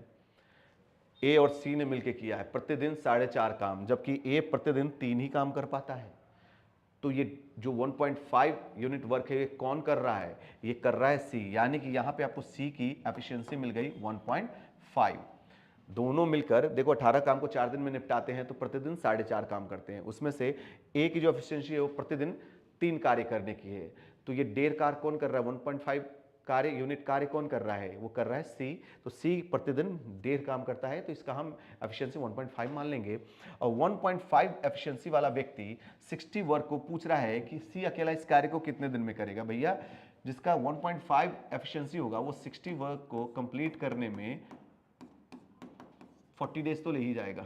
ए और सी ने मिलकर किया है प्रतिदिन 4.5 काम, जबकि ए प्रतिदिन 3 ही काम कर पाता है। तो ये जो 1.5 यूनिट वर्क है ये कौन कर रहा है, ये कर रहा है सी, यानी कि यहां पे आपको सी की एफिशिएंसी मिल गई 1.5। दोनों मिलकर देखो 18 काम को 4 दिन में निपटाते हैं तो प्रतिदिन 4.5 काम करते हैं, उसमें से ए की जो एफिशिएंसी है वो प्रतिदिन 3 कार्य करने की है। तो ये 1.5 कार्य कौन कर रहा है, 1.5 कार्य यूनिट कार्य कौन कर रहा है, वो कर रहा है सी। तो सी प्रतिदिन 1.5 काम करता है, तो इसका हम एफिशिएंसी 1.5 मान लेंगे। और 1.5 एफिशिएंसी वाला व्यक्ति 60 वर्क को पूछ रहा है कि सी अकेला इस कार्य को कितने दिन में करेगा। भैया जिसका 1.5 एफिशिएंसी होगा वो 60 वर्क को कंप्लीट करने में 40 डेज तो ले ही जाएगा,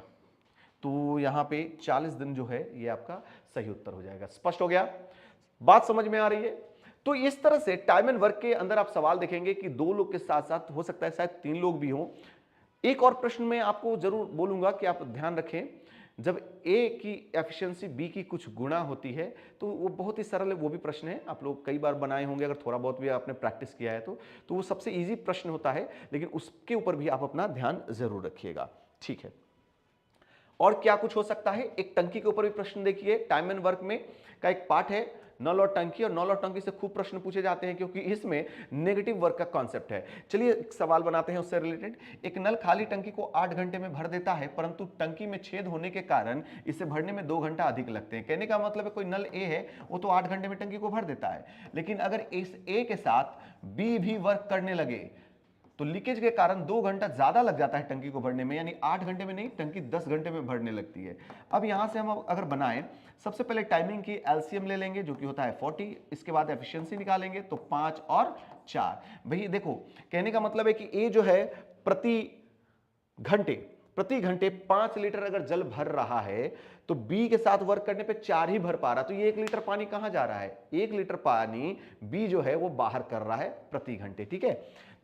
तो यहां पे 40 दिन जो है ये आपका सही उत्तर हो जाएगा। स्पष्ट हो गया, बात समझ में आ रही है। तो इस तरह से टाइम एंड वर्क के अंदर आप सवाल देखेंगे कि 2 लोग के साथ साथ हो सकता है शायद 3 लोग भी हों। एक और प्रश्न में आपको जरूर बोलूंगा कि आप ध्यान रखें, जब ए की एफिशिएंसी बी की कुछ गुना होती है तो वो बहुत ही सरल है, वो भी प्रश्न है, आप लोग कई बार बनाए होंगे अगर थोड़ा बहुत भी आपने प्रैक्टिस किया है तो वो सबसे इजी प्रश्न होता है, लेकिन उसके ऊपर भी आप अपना ध्यान जरूर रखिएगा। ठीक है, और क्या कुछ हो सकता है, एक टंकी के ऊपर भी प्रश्न देखिए। टाइम एंड वर्क में का एक पार्ट है नल और टंकी, और नल और टंकी से खूब प्रश्न पूछे जाते हैं क्योंकि इसमें नेगेटिव वर्क का कॉन्सेप्ट है। चलिए एक सवाल बनाते हैं उससे रिलेटेड। एक नल खाली टंकी को 8 घंटे में भर देता है, परंतु टंकी में छेद होने के कारण इसे भरने में 2 घंटा अधिक लगते हैं। कहने का मतलब है कोई नल ए है वो तो 8 घंटे में टंकी को भर देता है, लेकिन अगर इस ए के साथ बी भी वर्क करने लगे तो लीकेज के कारण 2 घंटा ज्यादा लग जाता है टंकी को भरने में, यानी 8 घंटे में नहीं टंकी 10 घंटे में भरने लगती है। अब यहां से हम अगर बनाएं, सबसे पहले टाइमिंग की एलसीएम ले लेंगे जो कि होता है 40, इसके बाद एफिशिएंसी निकालेंगे तो 5 और 4। भाई देखो कहने का मतलब है कि ए जो है प्रति घंटे 5 लीटर अगर जल भर रहा है तो बी के साथ वर्क करने पे 4 ही भर पा रहा, तो ये 1 लीटर पानी कहां जा रहा है, 1 लीटर पानी बी जो है वो बाहर कर रहा है प्रति घंटे। ठीक है,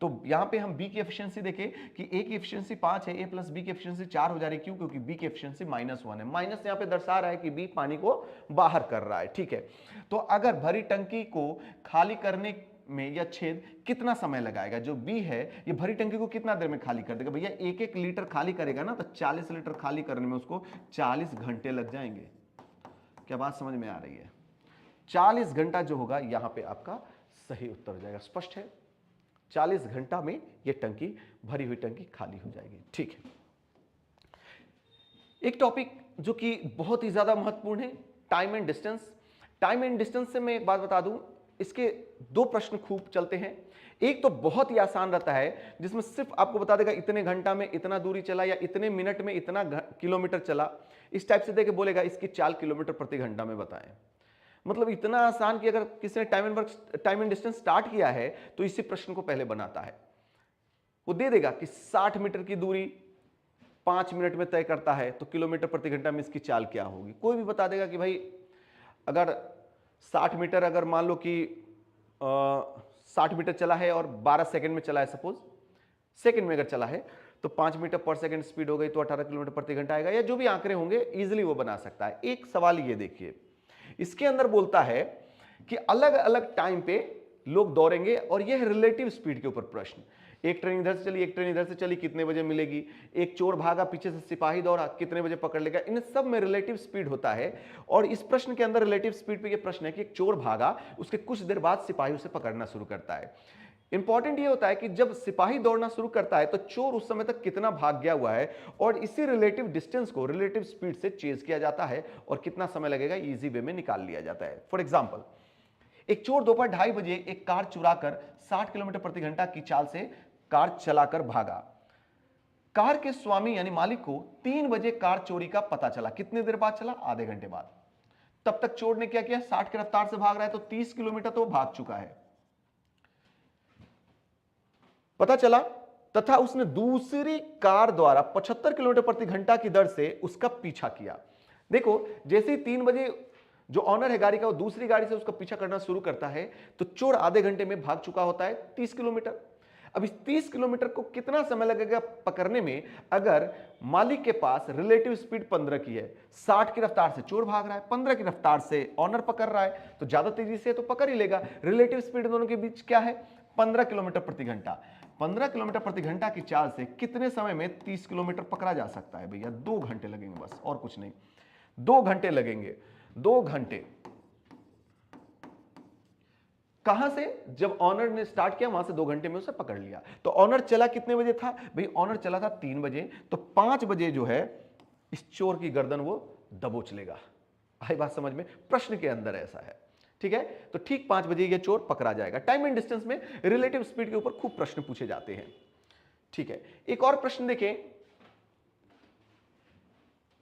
तो यहां पे हम बी की एफिशिएंसी देखें कि ए की एफिशिएंसी 5 है, ए प्लस बी की एफिशिएंसी 4 हो जा रही है। क्यों, क्योंकि बी की एफिशिएंसी -1 है। माइनस यहां पे दर्शा रहा है कि बी पानी को बाहर कर रहा है। ठीक है, तो अगर भरी टंकी को खाली करने में या छेद कितना समय लगाएगा, जो बी है ये भरी टंकी को कितना देर में खाली कर देगा, भैया 1-1 लीटर खाली करेगा ना, तो 40 लीटर खाली करने में उसको 40 घंटे लग जाएंगे। क्या बात समझ में आ रही है, 40 घंटा जो होगा यहां पे आपका सही उत्तर हो जाएगा। स्पष्ट है, 40 घंटा में ये टंकी, भरी हुई टंकी खाली हो जाएगी। ठीक है, एक टॉपिक जो कि बहुत ही ज्यादा महत्वपूर्ण है, time and distance. Time and distance से मैं एक बात बता दूं, इसके दो प्रश्न खूब चलते हैं। एक तो बहुत ही आसान रहता है, जिसमें सिर्फ आपको बता देगा इतने घंटा में इतना दूरी चला या इतने मिनट में इतना किलोमीटर चला, इस टाइप से देके बोलेगा इसकी चाल किलोमीटर प्रति घंटा में बताएं। मतलब इतना आसान कि अगर किसी ने टाइम एंड डिस्टेंस स्टार्ट किया है तो इसी प्रश्न को पहले बनाता है। वो दे देगा कि 60 मीटर की दूरी 5 मिनट में तय करता है, तो किलोमीटर प्रति घंटा में इसकी चाल क्या होगी। कोई भी बता देगा कि भाई अगर 60 मीटर, अगर मान लो कि 60 मीटर चला है और 12 सेकंड में चला है, सपोज सेकंड में अगर चला है तो 5 मीटर पर सेकंड स्पीड हो गई तो 18 किलोमीटर प्रति घंटा आएगा, या जो भी आंकड़े होंगे इजीली वो बना सकता है। एक सवाल ये देखिए, इसके अंदर बोलता है कि अलग अलग टाइम पे लोग दौड़ेंगे और यह है रिलेटिव स्पीड के ऊपर प्रश्न। एक ट्रेन इधर से चली, एक ट्रेन इधर से चली, कितने बजे मिलेगी। एक चोर भागा, पीछे से सिपाही दौड़ा, कितने बजे पकड़ लेगा। इन सब में रिलेटिव स्पीड होता है। और इस प्रश्न के अंदर रिलेटिव स्पीड पे ये प्रश्न है कि एक चोर भागा, उसके कुछ देर बाद सिपाही उसे पकड़ना शुरू करता है। इंपॉर्टेंट ये होता है कि जब सिपाही दौड़ना शुरू करता है तो चोर उस समय तक कितना भाग गया हुआ है, और इसी रिलेटिव डिस्टेंस को रिलेटिव स्पीड से चेज किया जाता है और कितना समय लगेगा इजी वे में निकाल लिया जाता है। फॉर एग्जाम्पल, एक चोर दोपहर 2:30 बजे एक कार चुराकर 60 किलोमीटर प्रति घंटा की चाल से कार चलाकर भागा। कार के स्वामी यानी मालिक को 3 बजे कार चोरी का पता चला। कितने देर बाद चला? आधे घंटे बाद। तब तक चोर ने क्या किया? 60 की रफ्तार से भाग रहा है तो 30 किलोमीटर तो भाग चुका है, पता चला, तथा उसने दूसरी कार द्वारा 75 किलोमीटर प्रति घंटा की दर से उसका पीछा किया। देखो, जैसे ही 3 बजे जो ऑनर है गाड़ी का, वो दूसरी गाड़ी से उसका पीछा करना शुरू करता है तो चोर आधे घंटे में भाग चुका होता है 30 किलोमीटर। अब इस 30 किलोमीटर को कितना समय लगेगा पकड़ने में, अगर मालिक के पास रिलेटिव स्पीड 15 की है, 60 की रफ्तार से चोर भाग रहा है, 15 की रफ्तार से ऑनर पकड़ रहा है, तो ज्यादा तेजी से तो पकड़ ही लेगा। रिलेटिव स्पीड दोनों के बीच क्या है? 15 किलोमीटर प्रति घंटा। 15 किलोमीटर प्रति घंटा की चाल से कितने समय में 30 किलोमीटर पकड़ा जा सकता है? भैया 2 घंटे लगेंगे, बस और कुछ नहीं। 2 घंटे लगेंगे। 2 घंटे कहां से? जब ऑनर ने स्टार्ट किया वहां से 2 घंटे में उसे पकड़ लिया। तो ऑनर चला कितने बजे था? भाई ऑनर चला था 3 बजे, तो 5 बजे जो है इस चोर की गर्दन वो दबोच लेगा। आई बात समझ में? प्रश्न के अंदर ऐसा है, ठीक है। तो ठीक 5 बजे ये चोर पकड़ा जाएगा। टाइम एंड डिस्टेंस में रिलेटिव स्पीड के ऊपर खूब प्रश्न पूछे जाते हैं, ठीक है। एक और प्रश्न देखें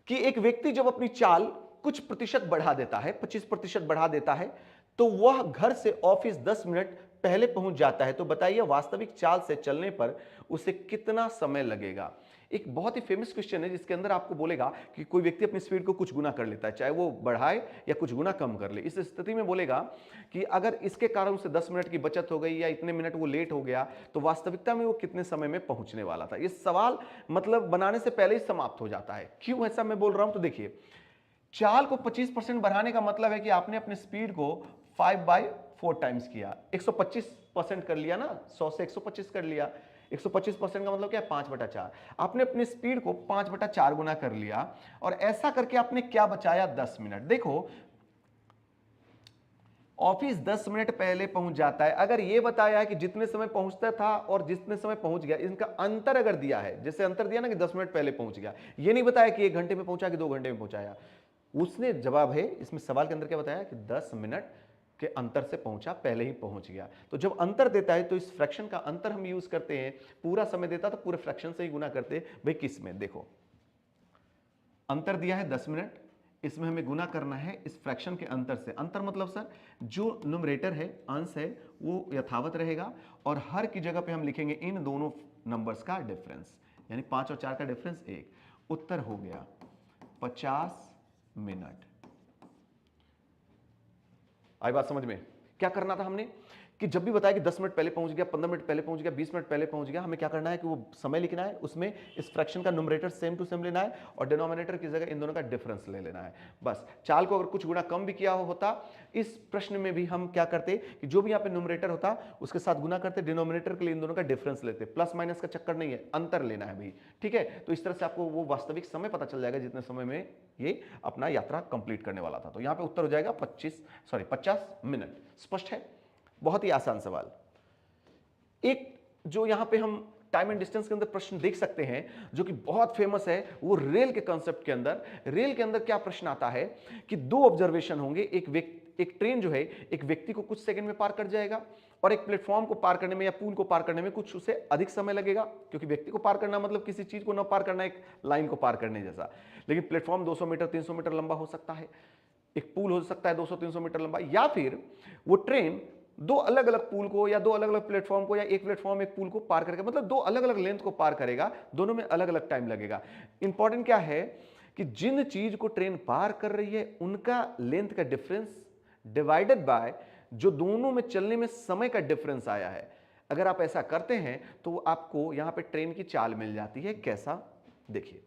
कि एक व्यक्ति जब अपनी चाल कुछ प्रतिशत बढ़ा देता है, 25% बढ़ा देता है, तो वह घर से ऑफिस 10 मिनट पहले पहुंच जाता है, तो बताइए वास्तविक चाल से चलने पर उसे कितना समय लगेगा। एक बहुत ही फेमस क्वेश्चन है जिसके अंदर आपको बोलेगा कि कोई व्यक्ति अपनी स्पीड को कुछ गुना कर लेता है, चाहे वो बढ़ाए या कुछ गुना कम कर ले। इस स्थिति में बोलेगा कि अगर इसके कारण उसे 10 मिनट की बचत हो गई या इतने मिनट वो लेट हो गया, तो वास्तविकता में वो कितने समय में पहुंचने वाला था। ये सवाल मतलब बनाने से पहले ही समाप्त हो जाता है। क्यों ऐसा मैं बोल रहा हूं? तो देखिए, चाल को 25% बढ़ाने का मतलब है कि आपने अपने स्पीड को 5/4 टाइम्स किया। 125% कर लिया ना, 100 से 125 कर लिया। 125% का मतलब क्या है? 5/4। आपने अपनी स्पीड को 5/4 गुना कर लिया, और ऐसा करके आपने क्या बचाया? 10 मिनट। देखो, ऑफिस 10 मिनट पहले पहुंच जाता है। अगर यह बताया है कि जितने समय पहुंचता था और जितने समय पहुंच गया, इनका अंतर अगर दिया है, जैसे अंतर दिया ना कि 10 मिनट पहले पहुंच गया, यह नहीं बताया कि 1 घंटे में पहुंचा कि 2 घंटे में पहुंचाया। उसने जवाब है इसमें सवाल के अंदर क्या बताया कि 10 मिनट के अंतर से पहुंचा, पहले ही पहुंच गया। तो जब अंतर देता है तो इस फ्रैक्शन का अंतर हम यूज करते हैं। पूरा समय देता तो पूरे फ्रैक्शन से ही गुना करते। भाई किस में? देखो, अंतर दिया है 10 मिनट, इसमें हमें गुना करना है इस फ्रैक्शन के अंतर से। अंतर मतलब सर, जो न्यूमरेटर है, अंश है, वो यथावत रहेगा, और हर की जगह पे हम लिखेंगे इन दोनों नंबर्स का डिफरेंस, यानी 5 और 4 का डिफरेंस 1। उत्तर हो गया 50 मिनट। आई बात समझ में? क्या करना था हमने कि जब भी बताया कि 10 मिनट पहले पहुंच गया, 15 मिनट पहले पहुंच गया, 20 मिनट पहले पहुंच गया, हमें क्या करना है कि वो समय लिखना है, उसमें इस फ्रैक्शन का न्यूमरेटर सेम टू सेम लेना है और डिनोमिनेटर की जगह इन दोनों का डिफरेंस ले लेना है। बस, चाल को अगर कुछ गुना कम भी किया होता, इस प्रश्न में भी हम क्या करते कि जो भी यहाँ पे न्यूमरेटर होता उसके साथ गुना करते, डिनोमिनेटर के लिए इन दोनों का डिफरेंस लेते। प्लस माइनस का चक्कर नहीं है, अंतर लेना है भाई, ठीक है। तो इस तरह से आपको वो वास्तविक समय पता चल जाएगा जितने समय में ये अपना यात्रा कंप्लीट करने वाला था। तो यहाँ पे उत्तर हो जाएगा 50 मिनट। स्पष्ट है? बहुत ही आसान सवाल। एक जो यहां पे हम टाइम एंड डिस्टेंस के अंदर प्रश्न देख सकते हैं जो कि बहुत फेमस है, वो रेल के कंसेप्ट के अंदर। रेल के अंदर क्या प्रश्न आता है कि दो ऑब्जर्वेशन होंगे, एक ट्रेन जो है एक व्यक्ति को कुछ सेकंड में पार कर जाएगा और एक प्लेटफॉर्म को पार करने में या पुल को पार करने में कुछ उसे अधिक समय लगेगा, क्योंकि व्यक्ति को पार करना मतलब किसी चीज को न पार करना, एक लाइन को पार करने जैसा। लेकिन प्लेटफॉर्म 200 मीटर 300 मीटर लंबा हो सकता है, एक पुल हो सकता है 200-300 मीटर लंबा, या फिर वो ट्रेन दो अलग अलग पुल को या दो अलग अलग प्लेटफॉर्म को या एक प्लेटफॉर्म एक पुल को पार करके, मतलब दो अलग अलग लेंथ को पार करेगा, दोनों में अलग अलग टाइम लगेगा। इंपॉर्टेंट क्या है कि जिन चीज को ट्रेन पार कर रही है उनका लेंथ का डिफरेंस डिवाइडेड बाय जो दोनों में चलने में समय का डिफरेंस आया है। अगर आप ऐसा करते हैं तो आपको यहां पे ट्रेन की चाल मिल जाती है। कैसा, देखिए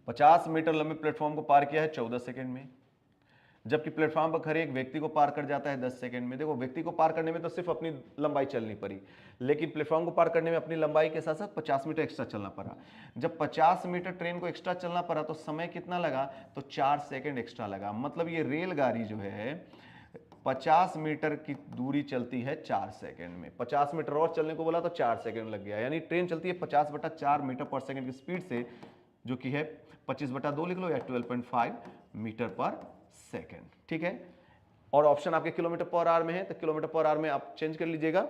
50 मीटर लंबे प्लेटफॉर्म को पार किया है 14 सेकंड में, जबकि प्लेटफॉर्म पर खड़े एक व्यक्ति को पार कर जाता है 10 सेकंड में। देखो व्यक्ति को पार करने में तो सिर्फ अपनी लंबाई चलनी पड़ी, लेकिन प्लेटफॉर्म को पार करने में अपनी लंबाई के साथ साथ 50 मीटर एक्स्ट्रा चलना पड़ा। जब 50 मीटर ट्रेन को एक्स्ट्रा चलना पड़ा तो समय कितना लगा, तो 4 सेकंड एक्स्ट्रा लगा। मतलब ये रेलगाड़ी जो है 50 मीटर की दूरी चलती है 4 सेकंड में, 50 मीटर और चलने को बोला तो 4 सेकंड लग गया। यानी ट्रेन चलती है 50/4 मीटर पर सेकंड की स्पीड से, जो कि है 25/2 लिख लो या 12.5 मीटर पर सेकंड। ठीक है, और ऑप्शन आपके किलोमीटर पर आवर में है, तो किलोमीटर पर आवर में आप चेंज कर लीजिएगा।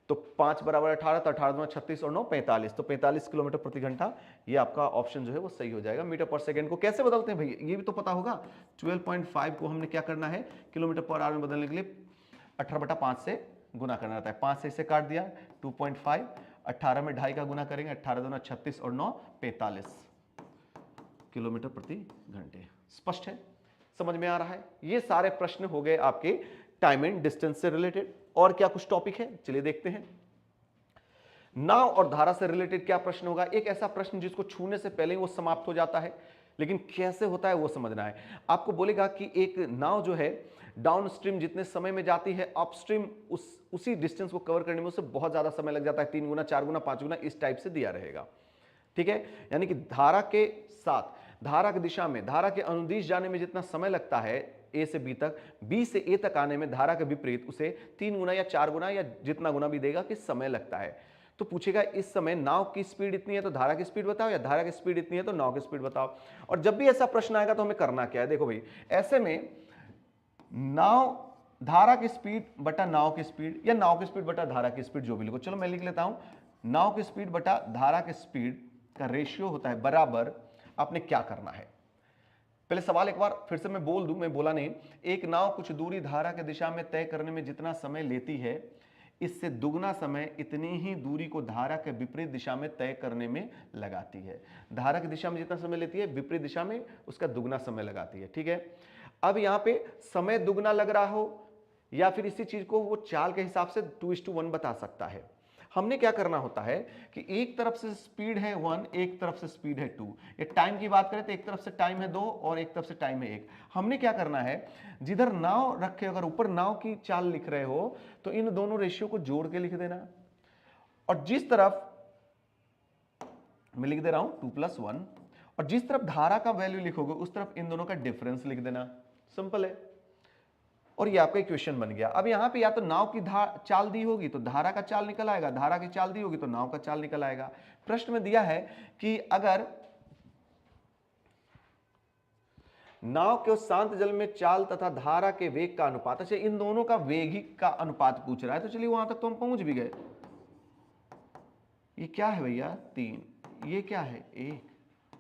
तो 5 बराबर 18, तो 18 दूना 36 और 9 45, तो 45 किलोमीटर प्रति घंटा, ये आपका ऑप्शन जो है वो सही हो जाएगा। मीटर पर सेकंड को कैसे बदलते हैं भाई, ये भी तो पता होगा। 12.5 को हमने क्या करना है, किलोमीटर पर आवर में बदलने के लिए 18/5 से गुना करना रहता है। 5 से इसे काट दिया, 2.5, 18 में 2.5 का गुना करेंगे, 18 दूना 36 और 9 45 किलोमीटर प्रति घंटे। स्पष्ट है, समझ में आ रहा है। ये सारे प्रश्न हो गए आपके टाइम एंड डिस्टेंस से रिलेटेड। और क्या कुछ टॉपिक है, चलिए देखते हैं। नाव और धारा से रिलेटेड क्या प्रश्न होगा, एक ऐसा प्रश्न जिसको छूने से पहले ही वो समाप्त हो जाता है, लेकिन कैसे होता है वो समझना है। आपको बोलेगा कि एक नाव जो है डाउन स्ट्रीम जितने समय में जाती है, अपस्ट्रीम उसी डिस्टेंस को कवर करने में उसे बहुत ज्यादा समय लग जाता है, 3 गुना 4 गुना 5 गुना, इस टाइप से दिया रहेगा। ठीक है, यानी कि धारा के साथ, धारा की दिशा में, धारा के अनुदिश जाने में जितना समय लगता है ए से बी तक, बी से ए तक आने में धारा के विपरीत उसे 3 गुना या 4 गुना या जितना गुना भी देगा कि समय लगता है। तो पूछेगा इस समय नाव की स्पीड इतनी है तो धारा की स्पीड बताओ, या धारा की स्पीड इतनी है तो नाव की स्पीड बताओ। और जब भी ऐसा प्रश्न आएगा तो हमें करना क्या है, देखो भाई, ऐसे में नाव, धारा की स्पीड बटा नाव की स्पीड, या नाव की स्पीड बटा धारा की स्पीड, जो भी लिखो। चलो मैं लिख लेता हूं, नाव की स्पीड बटा धारा की स्पीड का रेशियो होता है बराबर, आपने क्या करना है, पहले सवाल एक बार फिर से मैं बोल दूं, मैं बोला नहीं। एक नाव कुछ दूरी धारा की दिशा में तय करने में जितना समय लेती है, इससे दुगना समय इतनी ही दूरी को धारा के विपरीत दिशा में तय करने में लगाती है। धारा की दिशा में जितना समय लेती है, विपरीत दिशा में उसका दुगना समय लगाती है। ठीक है, अब यहां पे समय दुगना लग रहा हो या फिर इसी चीज को वो चाल के हिसाब से 2:1 बता सकता है। हमने क्या करना होता है कि एक तरफ से स्पीड है 1, एक तरफ से स्पीड है 2। ये टाइम की बात करें तो एक तरफ से टाइम है 2 और एक तरफ से टाइम है 1। हमने क्या करना है, जिधर नाव रखे, अगर ऊपर नाव की चाल लिख रहे हो तो इन दोनों रेशियो को जोड़ के लिख देना, और जिस तरफ मैं लिख दे रहा हूं 2+1, और जिस तरफ धारा का वैल्यू लिखोगे उस तरफ इन दोनों का डिफरेंस लिख देना। सिंपल है, और ये आपका इक्वेशन बन गया। अब यहां पे या तो नाव की चाल दी होगी तो धारा का चाल निकल आएगा, धारा की चाल दी होगी तो नाव का चाल निकल आएगा। प्रश्न में दिया है कि अगर नाव के उस शांत जल में चाल तथा धारा के वेग का अनुपात, अच्छा इन दोनों का वेग ही का अनुपात पूछ रहा है, तो चलिए वहां तक तो हम पहुंच भी गए। ये क्या है भैया 3, ये क्या है 1,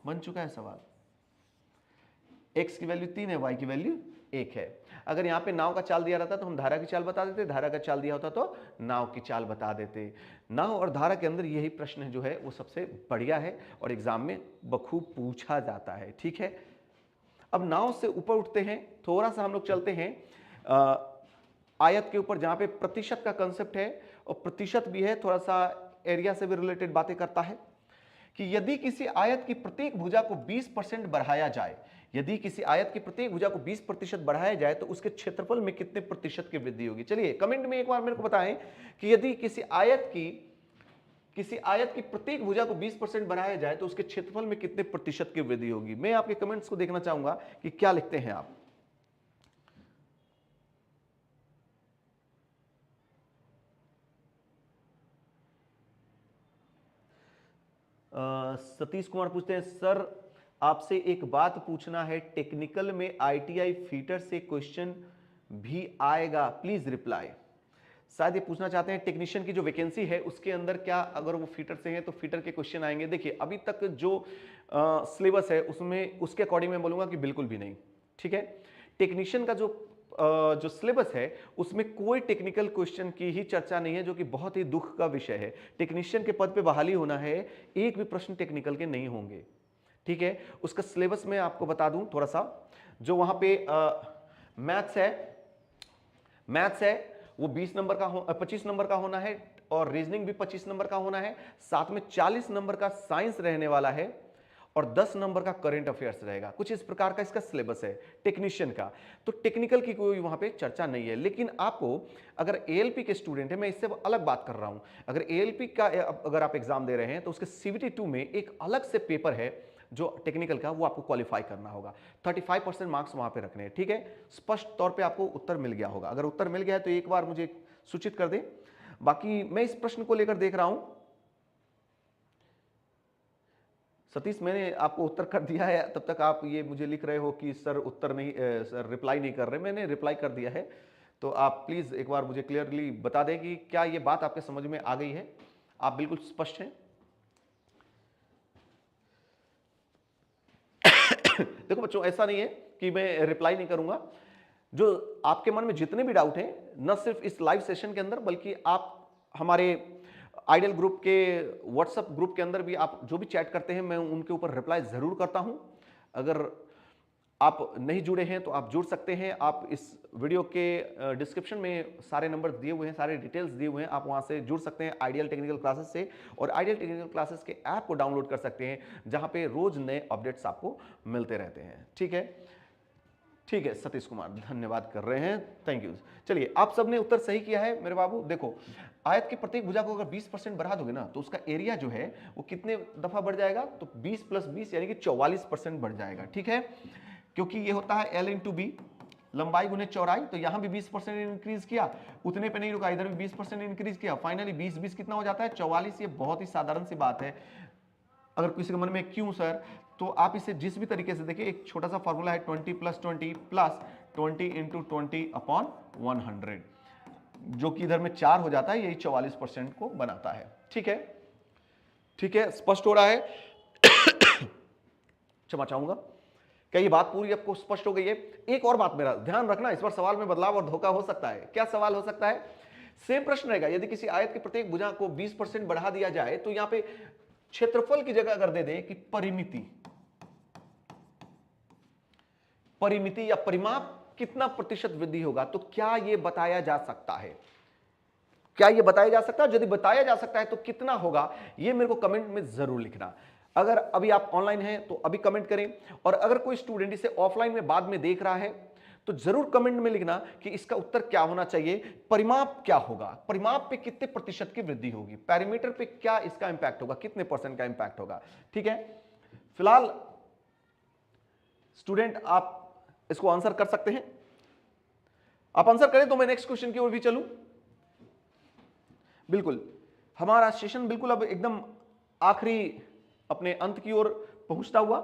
बन चुका है सवाल। x की वैल्यू 3 है, y की वैल्यू 1 है। अगर यहाँ पे नाव का चाल दिया रहता तो हम धारा की चाल बता देते, धारा का चाल दिया होता तो नाव की चाल बता देते। नाव और धारा के अंदर यही प्रश्न जो है वो सबसे बढ़िया है और एग्जाम में बखूब पूछा जाता है। ठीक है, अब नाव से ऊपर उठते हैं, थोड़ा सा हम लोग चलते हैं आयत के ऊपर, जहां पे प्रतिशत का कंसेप्ट है और प्रतिशत भी है, थोड़ा सा एरिया से भी रिलेटेड बातें करता है कि यदि किसी आयत की प्रत्येक भुजा को 20% बढ़ाया जाए, यदि किसी आयत की प्रत्येक भुजा को 20% बढ़ाया जाए तो उसके क्षेत्रफल में कितने प्रतिशत की वृद्धि होगी। चलिए कमेंट में एक बार मेरे को बताएं कि यदि किसी आयत की प्रत्येक भुजा को 20% बढ़ाया जाए तो उसके क्षेत्रफल में कितने प्रतिशत की वृद्धि होगी। मैं आपके कमेंट्स को देखना चाहूंगा कि क्या लिखते हैं आप। सतीश कुमार पूछते हैं, सर आपसे एक बात पूछना है, टेक्निकल में आईटीआई फीटर से क्वेश्चन भी आएगा, प्लीज रिप्लाई। शायद ये पूछना चाहते हैं टेक्नीशियन की जो वैकेंसी है उसके अंदर क्या अगर वो फीटर से हैं तो फीटर के क्वेश्चन आएंगे। देखिए अभी तक जो सिलेबस है उसमें उसके अकॉर्डिंग मैं बोलूंगा कि बिल्कुल भी नहीं। ठीक है, टेक्नीशियन का जो सिलेबस है उसमें कोई टेक्निकल क्वेश्चन की ही चर्चा नहीं है, जो कि बहुत ही दुख का विषय है। टेक्नीशियन के पद पे बहाली होना है, एक भी प्रश्न टेक्निकल के नहीं होंगे। ठीक है, उसका सिलेबस मैं आपको बता दूं थोड़ा सा। जो वहां पे मैथ्स है वो 20 नंबर का 25 नंबर का होना है, और रीजनिंग भी 25 नंबर का होना है, साथ में 40 नंबर का साइंस रहने वाला है, और 10 नंबर का करंट अफेयर्स रहेगा। कुछ इस प्रकार का इसका सिलेबस है टेक्नीशियन का। तो टेक्निकल की कोई वहां पे चर्चा नहीं है। लेकिन आपको अगर एएलपी के स्टूडेंट है, मैं इससे अलग बात कर रहा हूं, अगर एएलपी का अगर आप एग्जाम दे रहे हैं तो उसके सीवीटी 2 में एक अलग से पेपर है जो टेक्निकल का, वो आपको क्वालिफाई करना होगा। 35% मार्क्स वहां पे रखने हैं। ठीक है, स्पष्ट तौर पे आपको उत्तर मिल गया होगा। अगर उत्तर मिल गया है तो एक बार मुझे सूचित कर दें। बाकी मैं इस प्रश्न को लेकर देख रहा हूं, सतीश मैंने आपको उत्तर कर दिया है, तब तक आप ये मुझे लिख रहे हो कि सर उत्तर नहीं, सर रिप्लाई नहीं कर रहे। मैंने रिप्लाई कर दिया है, तो आप प्लीज एक बार मुझे क्लियरली बता दें कि क्या ये बात आपके समझ में आ गई है, आप बिल्कुल स्पष्ट हैं। देखो बच्चों, ऐसा नहीं है कि मैं रिप्लाई नहीं करूंगा। जो आपके मन में जितने भी डाउट हैं, न सिर्फ इस लाइव सेशन के अंदर, बल्कि आप हमारे आइडियल ग्रुप के व्हाट्सएप ग्रुप के अंदर भी आप जो भी चैट करते हैं, मैं उनके ऊपर रिप्लाई जरूर करता हूं। अगर आप नहीं जुड़े हैं तो आप जुड़ सकते हैं। आप इस वीडियो के डिस्क्रिप्शन में सारे नंबर दिए हुए हैं, सारे डिटेल्स दिए हुए हैं, आप वहां से जुड़ सकते हैं आइडियल टेक्निकल क्लासेस से, और आइडियल टेक्निकल क्लासेस के ऐप को डाउनलोड कर सकते हैं, जहां पे रोज नए अपडेट्स आपको मिलते रहते हैं। ठीक है, ठीक है सतीश कुमार धन्यवाद कर रहे हैं, थैंक यू। चलिए, आप सबने उत्तर सही किया है मेरे बाबू। देखो, आयत की प्रत्येक भुजा को अगर 20% बढ़ा दोगे ना, तो उसका एरिया जो है वो कितने दफा बढ़ जाएगा, तो 20 + 20 यानी कि 44% बढ़ जाएगा। ठीक है, क्योंकि ये होता है L × B, लंबाई गुने चौड़ाई, तो यहां भी 20% इंक्रीज किया, उतने पे नहीं रुका, इधर भी 20% इंक्रीज किया, फाइनली 20 कितना हो जाता है, 44। ये बहुत ही साधारण सी बात है। अगर किसी के मन में क्यों सर, तो आप इसे जिस भी तरीके से देखिए, एक छोटा सा फॉर्मूला है 20 + 20 + 20 × 20/100, जो कि इधर में 4 हो जाता है, यही 44% को बनाता है। ठीक है, ठीक है, स्पष्ट हो रहा है। क्षमा चाहूंगा, क्या ये बात पूरी आपको स्पष्ट हो गई है? एक और बात मेरा ध्यान रखना, इस बार सवाल में बदलाव और धोखा हो सकता है। क्या सवाल हो सकता है? सेम प्रश्न रहेगा, यदि किसी आयत के प्रत्येक भुजा को 20% बढ़ा दिया जाए, तो यहां पे क्षेत्रफल की जगह अगर दे दें कि परिमिति या परिमाप कितना प्रतिशत वृद्धि होगा, तो क्या यह बताया जा सकता है? क्या यह बताया जा सकता है? यदि बताया जा सकता है तो कितना होगा, यह मेरे को कमेंट में जरूर लिखना। अगर अभी आप ऑनलाइन हैं तो अभी कमेंट करें, और अगर कोई स्टूडेंट इसे ऑफलाइन में बाद में देख रहा है तो जरूर कमेंट में लिखना कि इसका उत्तर क्या होना चाहिए, परिमाप क्या होगा, परिमाप पे कितने प्रतिशत की वृद्धि होगी, पैरामीटर पे क्या इसका इंपैक्ट होगा, कितने % का इंपैक्ट होगा। ठीक है, फिलहाल स्टूडेंट आप इसको आंसर कर सकते हैं। आप आंसर करें तो मैं नेक्स्ट क्वेश्चन की ओर भी चलूं। बिल्कुल, हमारा सेशन बिल्कुल अब एकदम आखिरी अपने अंत की ओर पहुंचता हुआ।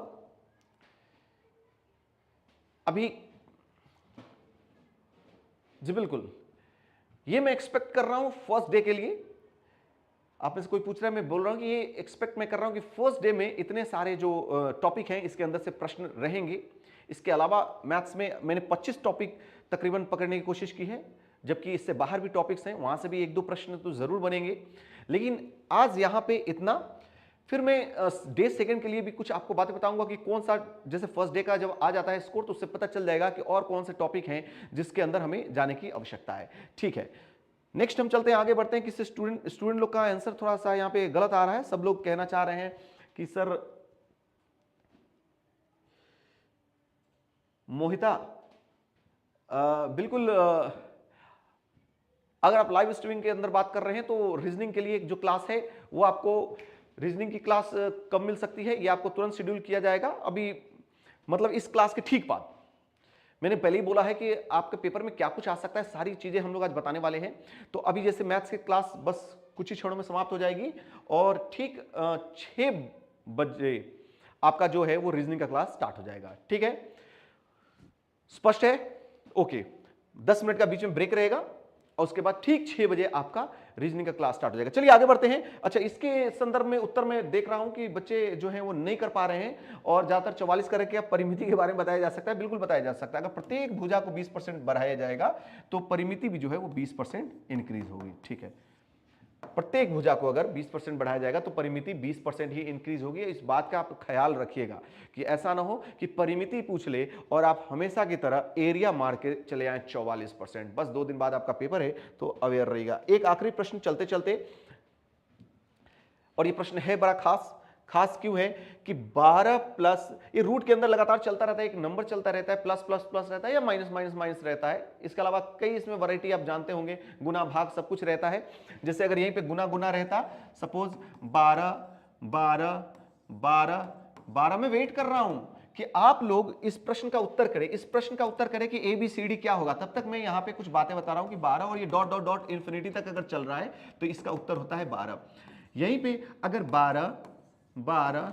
अभी जी बिल्कुल, ये मैं एक्सपेक्ट कर रहा हूं फर्स्ट डे के लिए। आप में से कोई पूछ रहा है, मैं बोल रहा हूं कि ये एक्सपेक्ट मैं कर रहा हूं कि फर्स्ट डे में इतने सारे जो टॉपिक हैं इसके अंदर से प्रश्न रहेंगे। इसके अलावा मैथ्स में मैंने 25 टॉपिक तकरीबन पकड़ने की कोशिश की है, जबकि इससे बाहर भी टॉपिक्स हैं, वहां से भी 1-2 प्रश्न तो जरूर बनेंगे। लेकिन आज यहां पे इतना, फिर मैं डे सेकंड के लिए भी कुछ आपको बातें बताऊंगा कि कौन सा, जैसे फर्स्ट डे का जब आ जाता है स्कोर, तो उससे पता चल जाएगा कि और कौन से टॉपिक हैं जिसके अंदर हमें जाने की आवश्यकता है। ठीक है, नेक्स्ट हम चलते हैं, आगे बढ़ते हैं। कि स्टूडेंट लोग का आंसर थोड़ा सा यहाँ पे गलत आ रहा है। सब लोग कहना चाह रहे हैं कि सर मोहिता, बिल्कुल, अगर आप लाइव स्ट्रीमिंग के अंदर बात कर रहे हैं तो रीजनिंग के लिए जो क्लास है वो आपको, रीजनिंग की क्लास कब मिल सकती है, ये आपको तुरंत शेड्यूल किया जाएगा। अभी मतलब इस क्लास के ठीक बाद, मैंने पहले ही बोला है कि आपके पेपर में क्या कुछ आ सकता है, सारी चीजें हम लोग आज बताने वाले हैं। तो अभी जैसे मैथ्स की क्लास बस कुछ ही क्षणों में समाप्त हो जाएगी, और ठीक 6 बजे आपका जो है वो रीजनिंग का क्लास स्टार्ट हो जाएगा। ठीक है, स्पष्ट है? ओके, 10 मिनट का बीच में ब्रेक रहेगा और उसके बाद ठीक 6 बजे आपका रीजनिंग का क्लास स्टार्ट हो जाएगा। चलिए आगे बढ़ते हैं। अच्छा, इसके संदर्भ में उत्तर में देख रहा हूं कि बच्चे जो हैं वो नहीं कर पा रहे हैं और ज्यादातर 44 करके परिमिति के बारे में बताया जा सकता है। बिल्कुल बताया जा सकता है, अगर प्रत्येक भुजा को 20% बढ़ाया जाएगा तो परिमिति भी जो है वो 20% इंक्रीज होगी। ठीक है, प्रत्येक भुजा को अगर 20% बढ़ाया जाएगा तो परिमिति 20% ही इंक्रीज होगी। इस बात का आप ख्याल रखिएगा कि ऐसा ना हो कि परिमिति पूछ ले और आप हमेशा की तरह एरिया मार के चले आए 44%। बस 2 दिन बाद आपका पेपर है तो अवेयर रहिएगा। एक आखिरी प्रश्न चलते चलते, और ये प्रश्न है बड़ा खास। खास क्यों है कि 12 प्लस, ये रूट के अंदर लगातार चलता रहता है, एक नंबर चलता रहता है, प्लस प्लस प्लस रहता है या माइनस माइनस माइनस रहता है। इसके अलावा कई इसमें वैरायटी आप जानते होंगे, गुना भाग सब कुछ रहता है। जैसे अगर यहीं पे गुना गुना रहता, सपोज 12 12 12 12, में वेट कर रहा हूं कि आप लोग इस प्रश्न का उत्तर करें, इस प्रश्न का उत्तर करें कि ABCD क्या होगा। तब तक मैं यहां पे कुछ बातें बता रहा हूं कि 12 और ये डॉट डॉट डॉट इंफिनिटी तक अगर चल रहा है तो इसका उत्तर होता है 12। यहीं पे अगर 12 12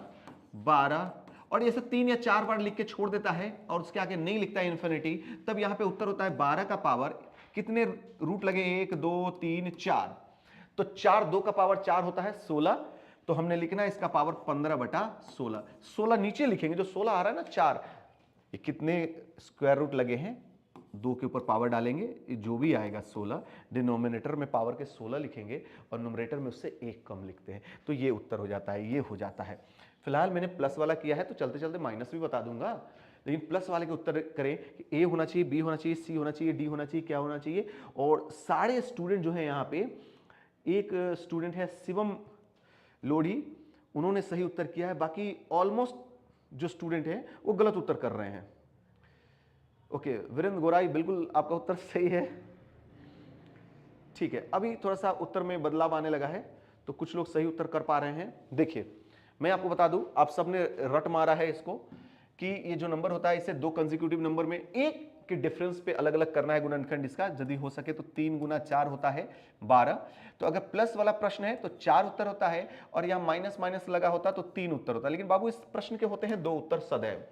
12 और ऐसे 3 या 4 बार लिख के छोड़ देता है और उसके आगे नहीं लिखता है इंफिनिटी, तब यहां पे उत्तर होता है 12 का पावर, कितने रूट लगे, 1 2 3 4, तो 4 2 का पावर 4 होता है 16। तो हमने लिखना है इसका पावर 15/16। 16 नीचे लिखेंगे, जो 16 आ रहा है ना 4, ये कितने स्क्वायर रूट लगे हैं, 2 के ऊपर पावर डालेंगे, जो भी आएगा 16, डिनोमिनेटर में पावर के 16 लिखेंगे और न्यूमरेटर में उससे 1 कम लिखते हैं, तो ये उत्तर हो जाता है, ये हो जाता है। फिलहाल मैंने प्लस वाला किया है तो चलते चलते माइनस भी बता दूंगा, लेकिन प्लस वाले के उत्तर करें कि ए होना चाहिए, बी होना चाहिए, सी होना चाहिए, डी होना चाहिए, क्या होना चाहिए। और सारे स्टूडेंट जो है यहाँ पे, एक स्टूडेंट है शिवम लोढ़ी, उन्होंने सही उत्तर किया है, बाकी ऑलमोस्ट जो स्टूडेंट हैं वो गलत उत्तर कर रहे हैं। ओके, वीरेंद्र गोराई, बिल्कुल आपका उत्तर सही है। ठीक है, अभी थोड़ा सा उत्तर में बदलाव आने लगा है तो कुछ लोग सही उत्तर कर पा रहे हैं। देखिए मैं आपको बता दूं, आप सबने रट मारा है इसको कि ये जो नंबर होता है इसे 2 कंसेक्यूटिव नंबर में एक के डिफरेंस पे अलग अलग करना है गुणनखंड इसका, यदि हो सके तो 3 गुना 4 होता है 12। तो अगर प्लस वाला प्रश्न है तो 4 उत्तर होता है और यहां माइनस माइनस लगा होता तो 3 उत्तर होता है। लेकिन बाबू इस प्रश्न के होते हैं 2 उत्तर सदैव।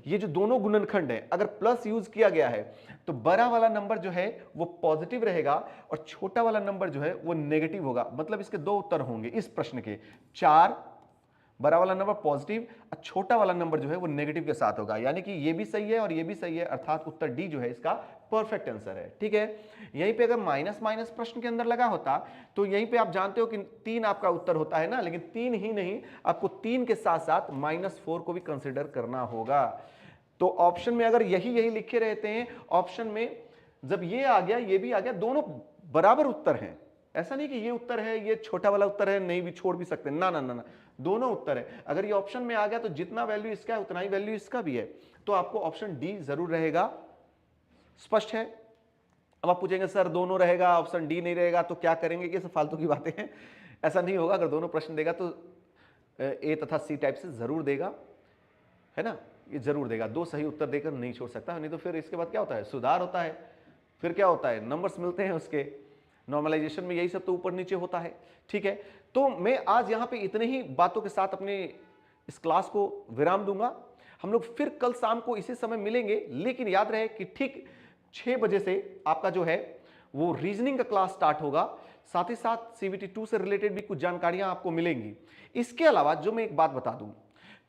ये जो दोनों गुणनखंड है अगर प्लस यूज किया गया है तो बड़ा वाला नंबर जो है वो पॉजिटिव रहेगा और छोटा वाला नंबर जो है वो नेगेटिव होगा। मतलब इसके 2 उत्तर होंगे इस प्रश्न के, 4 बड़ा वाला नंबर पॉजिटिव और छोटा वाला नंबर जो है वो नेगेटिव के साथ होगा, यानी कि ये भी सही है और ये भी सही है, अर्थात उत्तर डी जो है इसका परफेक्ट आंसर है। ठीक है, यहीं पे अगर माइनस माइनस प्रश्न के अंदर लगा होता तो यहीं पे आप जानते हो कि 3 आपका उत्तर होता है ना, लेकिन 3 ही नहीं, आपको 3 के साथ साथ -4 को भी कंसिडर करना होगा। तो ऑप्शन में अगर यही यही लिखे रहते हैं, ऑप्शन में जब ये आ गया ये भी आ गया, दोनों बराबर उत्तर हैं। ऐसा नहीं कि ये उत्तर है ये छोटा वाला उत्तर है, नहीं भी छोड़ भी सकते, ना ना ना ना, दोनों उत्तर है। अगर ये ऑप्शन में आ गया तो जितना वैल्यू इसका है उतना ही वैल्यू इसका भी है, तो आपको ऑप्शन डी जरूर रहेगा। स्पष्ट है? अब आप पूछेंगे सर दोनों रहेगा ऑप्शन डी नहीं रहेगा तो क्या करेंगे, ये सब फालतू की बातें हैं। ऐसा नहीं होगा, अगर दोनों प्रश्न देगा तो ए तथा सी टाइप से जरूर देगा, है ना, ये जरूर देगा। 2 सही उत्तर देकर नहीं छोड़ सकता, नहीं तो फिर इसके बाद क्या होता है, सुधार होता है, फिर क्या होता है, नंबर्स मिलते हैं उसके, नॉर्मलाइजेशन में यही सब तो ऊपर नीचे होता है। ठीक है, तो मैं आज यहाँ पे इतने ही बातों के साथ अपने इस क्लास को विराम दूंगा। हम लोग फिर कल शाम को इसी समय मिलेंगे, लेकिन याद रहे कि ठीक 6 बजे से आपका जो है वो रीजनिंग का क्लास स्टार्ट होगा, साथ ही साथ CBT 2 से रिलेटेड भी कुछ जानकारियां आपको मिलेंगी। इसके अलावा जो मैं एक बात बता दूं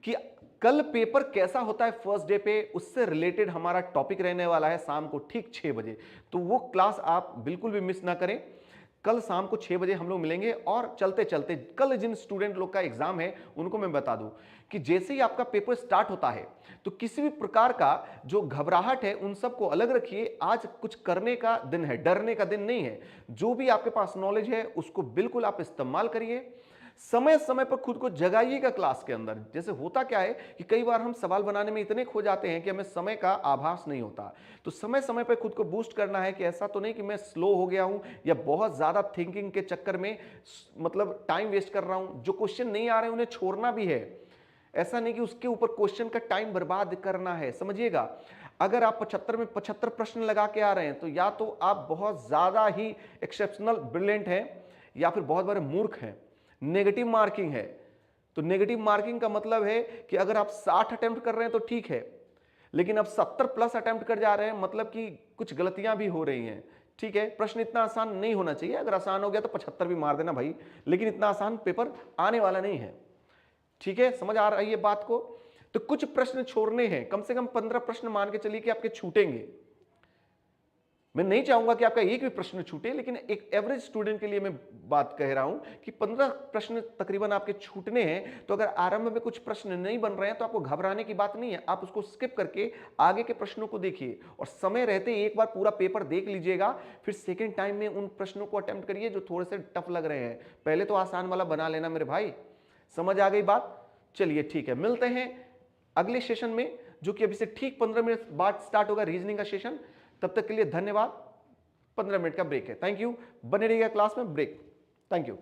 कि कल पेपर कैसा होता है फर्स्ट डे पे, उससे रिलेटेड हमारा टॉपिक रहने वाला है शाम को ठीक 6 बजे, तो वो क्लास आप बिल्कुल भी मिस ना करें। कल शाम को 6 बजे हम लोग मिलेंगे। और चलते चलते कल जिन स्टूडेंट लोग का एग्जाम है उनको मैं बता दूं कि जैसे ही आपका पेपर स्टार्ट होता है तो किसी भी प्रकार का जो घबराहट है उन सबको अलग रखिए। आज कुछ करने का दिन है, डरने का दिन नहीं है। जो भी आपके पास नॉलेज है उसको बिल्कुल आप इस्तेमाल करिए। समय समय पर खुद को जगाइएगा क्लास के अंदर। जैसे होता क्या है कि कई बार हम सवाल बनाने में इतने खो जाते हैं कि हमें समय का आभास नहीं होता। तो समय समय पर खुद को बूस्ट करना है कि ऐसा तो नहीं कि मैं स्लो हो गया हूं या बहुत ज्यादा थिंकिंग के चक्कर में मतलब टाइम वेस्ट कर रहा हूं। जो क्वेश्चन नहीं आ रहे उन्हें छोड़ना भी है, ऐसा नहीं कि उसके ऊपर क्वेश्चन का टाइम बर्बाद करना है। समझिएगा, अगर आप 75 में 75 प्रश्न लगा के आ रहे हैं तो या तो आप बहुत ज्यादा ही एक्सेप्शनल ब्रिलियंट हैं या फिर बहुत बड़े मूर्ख हैं, नेगेटिव मार्किंग है। तो नेगेटिव मार्किंग का मतलब है कि अगर आप 60 अटेम्प्ट कर रहे हैं तो ठीक है, लेकिन अब 70 प्लस अटेम्प्ट कर जा रहे हैं, मतलब कि कुछ गलतियां भी हो रही हैं। ठीक है, प्रश्न इतना आसान नहीं होना चाहिए। अगर आसान हो गया तो 75 भी मार देना भाई, लेकिन इतना आसान पेपर आने वाला नहीं है। ठीक है, समझ आ रही है बात को? तो कुछ प्रश्न छोड़ने हैं, कम से कम 15 प्रश्न मान के चलिए कि आपके छूटेंगे। मैं नहीं चाहूंगा कि आपका एक भी प्रश्न छूटे, लेकिन एक एवरेज स्टूडेंट के लिए मैं बात कह रहा हूं कि 15 प्रश्न तकरीबन आपके छूटने हैं। तो अगर आरंभ में कुछ प्रश्न नहीं बन रहे हैं तो आपको घबराने की बात नहीं है, आप उसको स्किप करके आगे के प्रश्नों को देखिए और समय रहते एक बार पूरा पेपर देख लीजिएगा। फिर सेकेंड टाइम में उन प्रश्नों को अटेम्प्ट करिए जो थोड़े से टफ लग रहे हैं। पहले तो आसान वाला बना लेना मेरे भाई। समझ आ गई बात? चलिए ठीक है, मिलते हैं अगले सेशन में, जो कि अभी से ठीक 15 मिनट बाद स्टार्ट होगा रीजनिंग का सेशन। तब तक के लिए धन्यवाद। 15 मिनट का ब्रेक है। Thank you. बने रहिएगा क्लास में। ब्रेक। Thank you.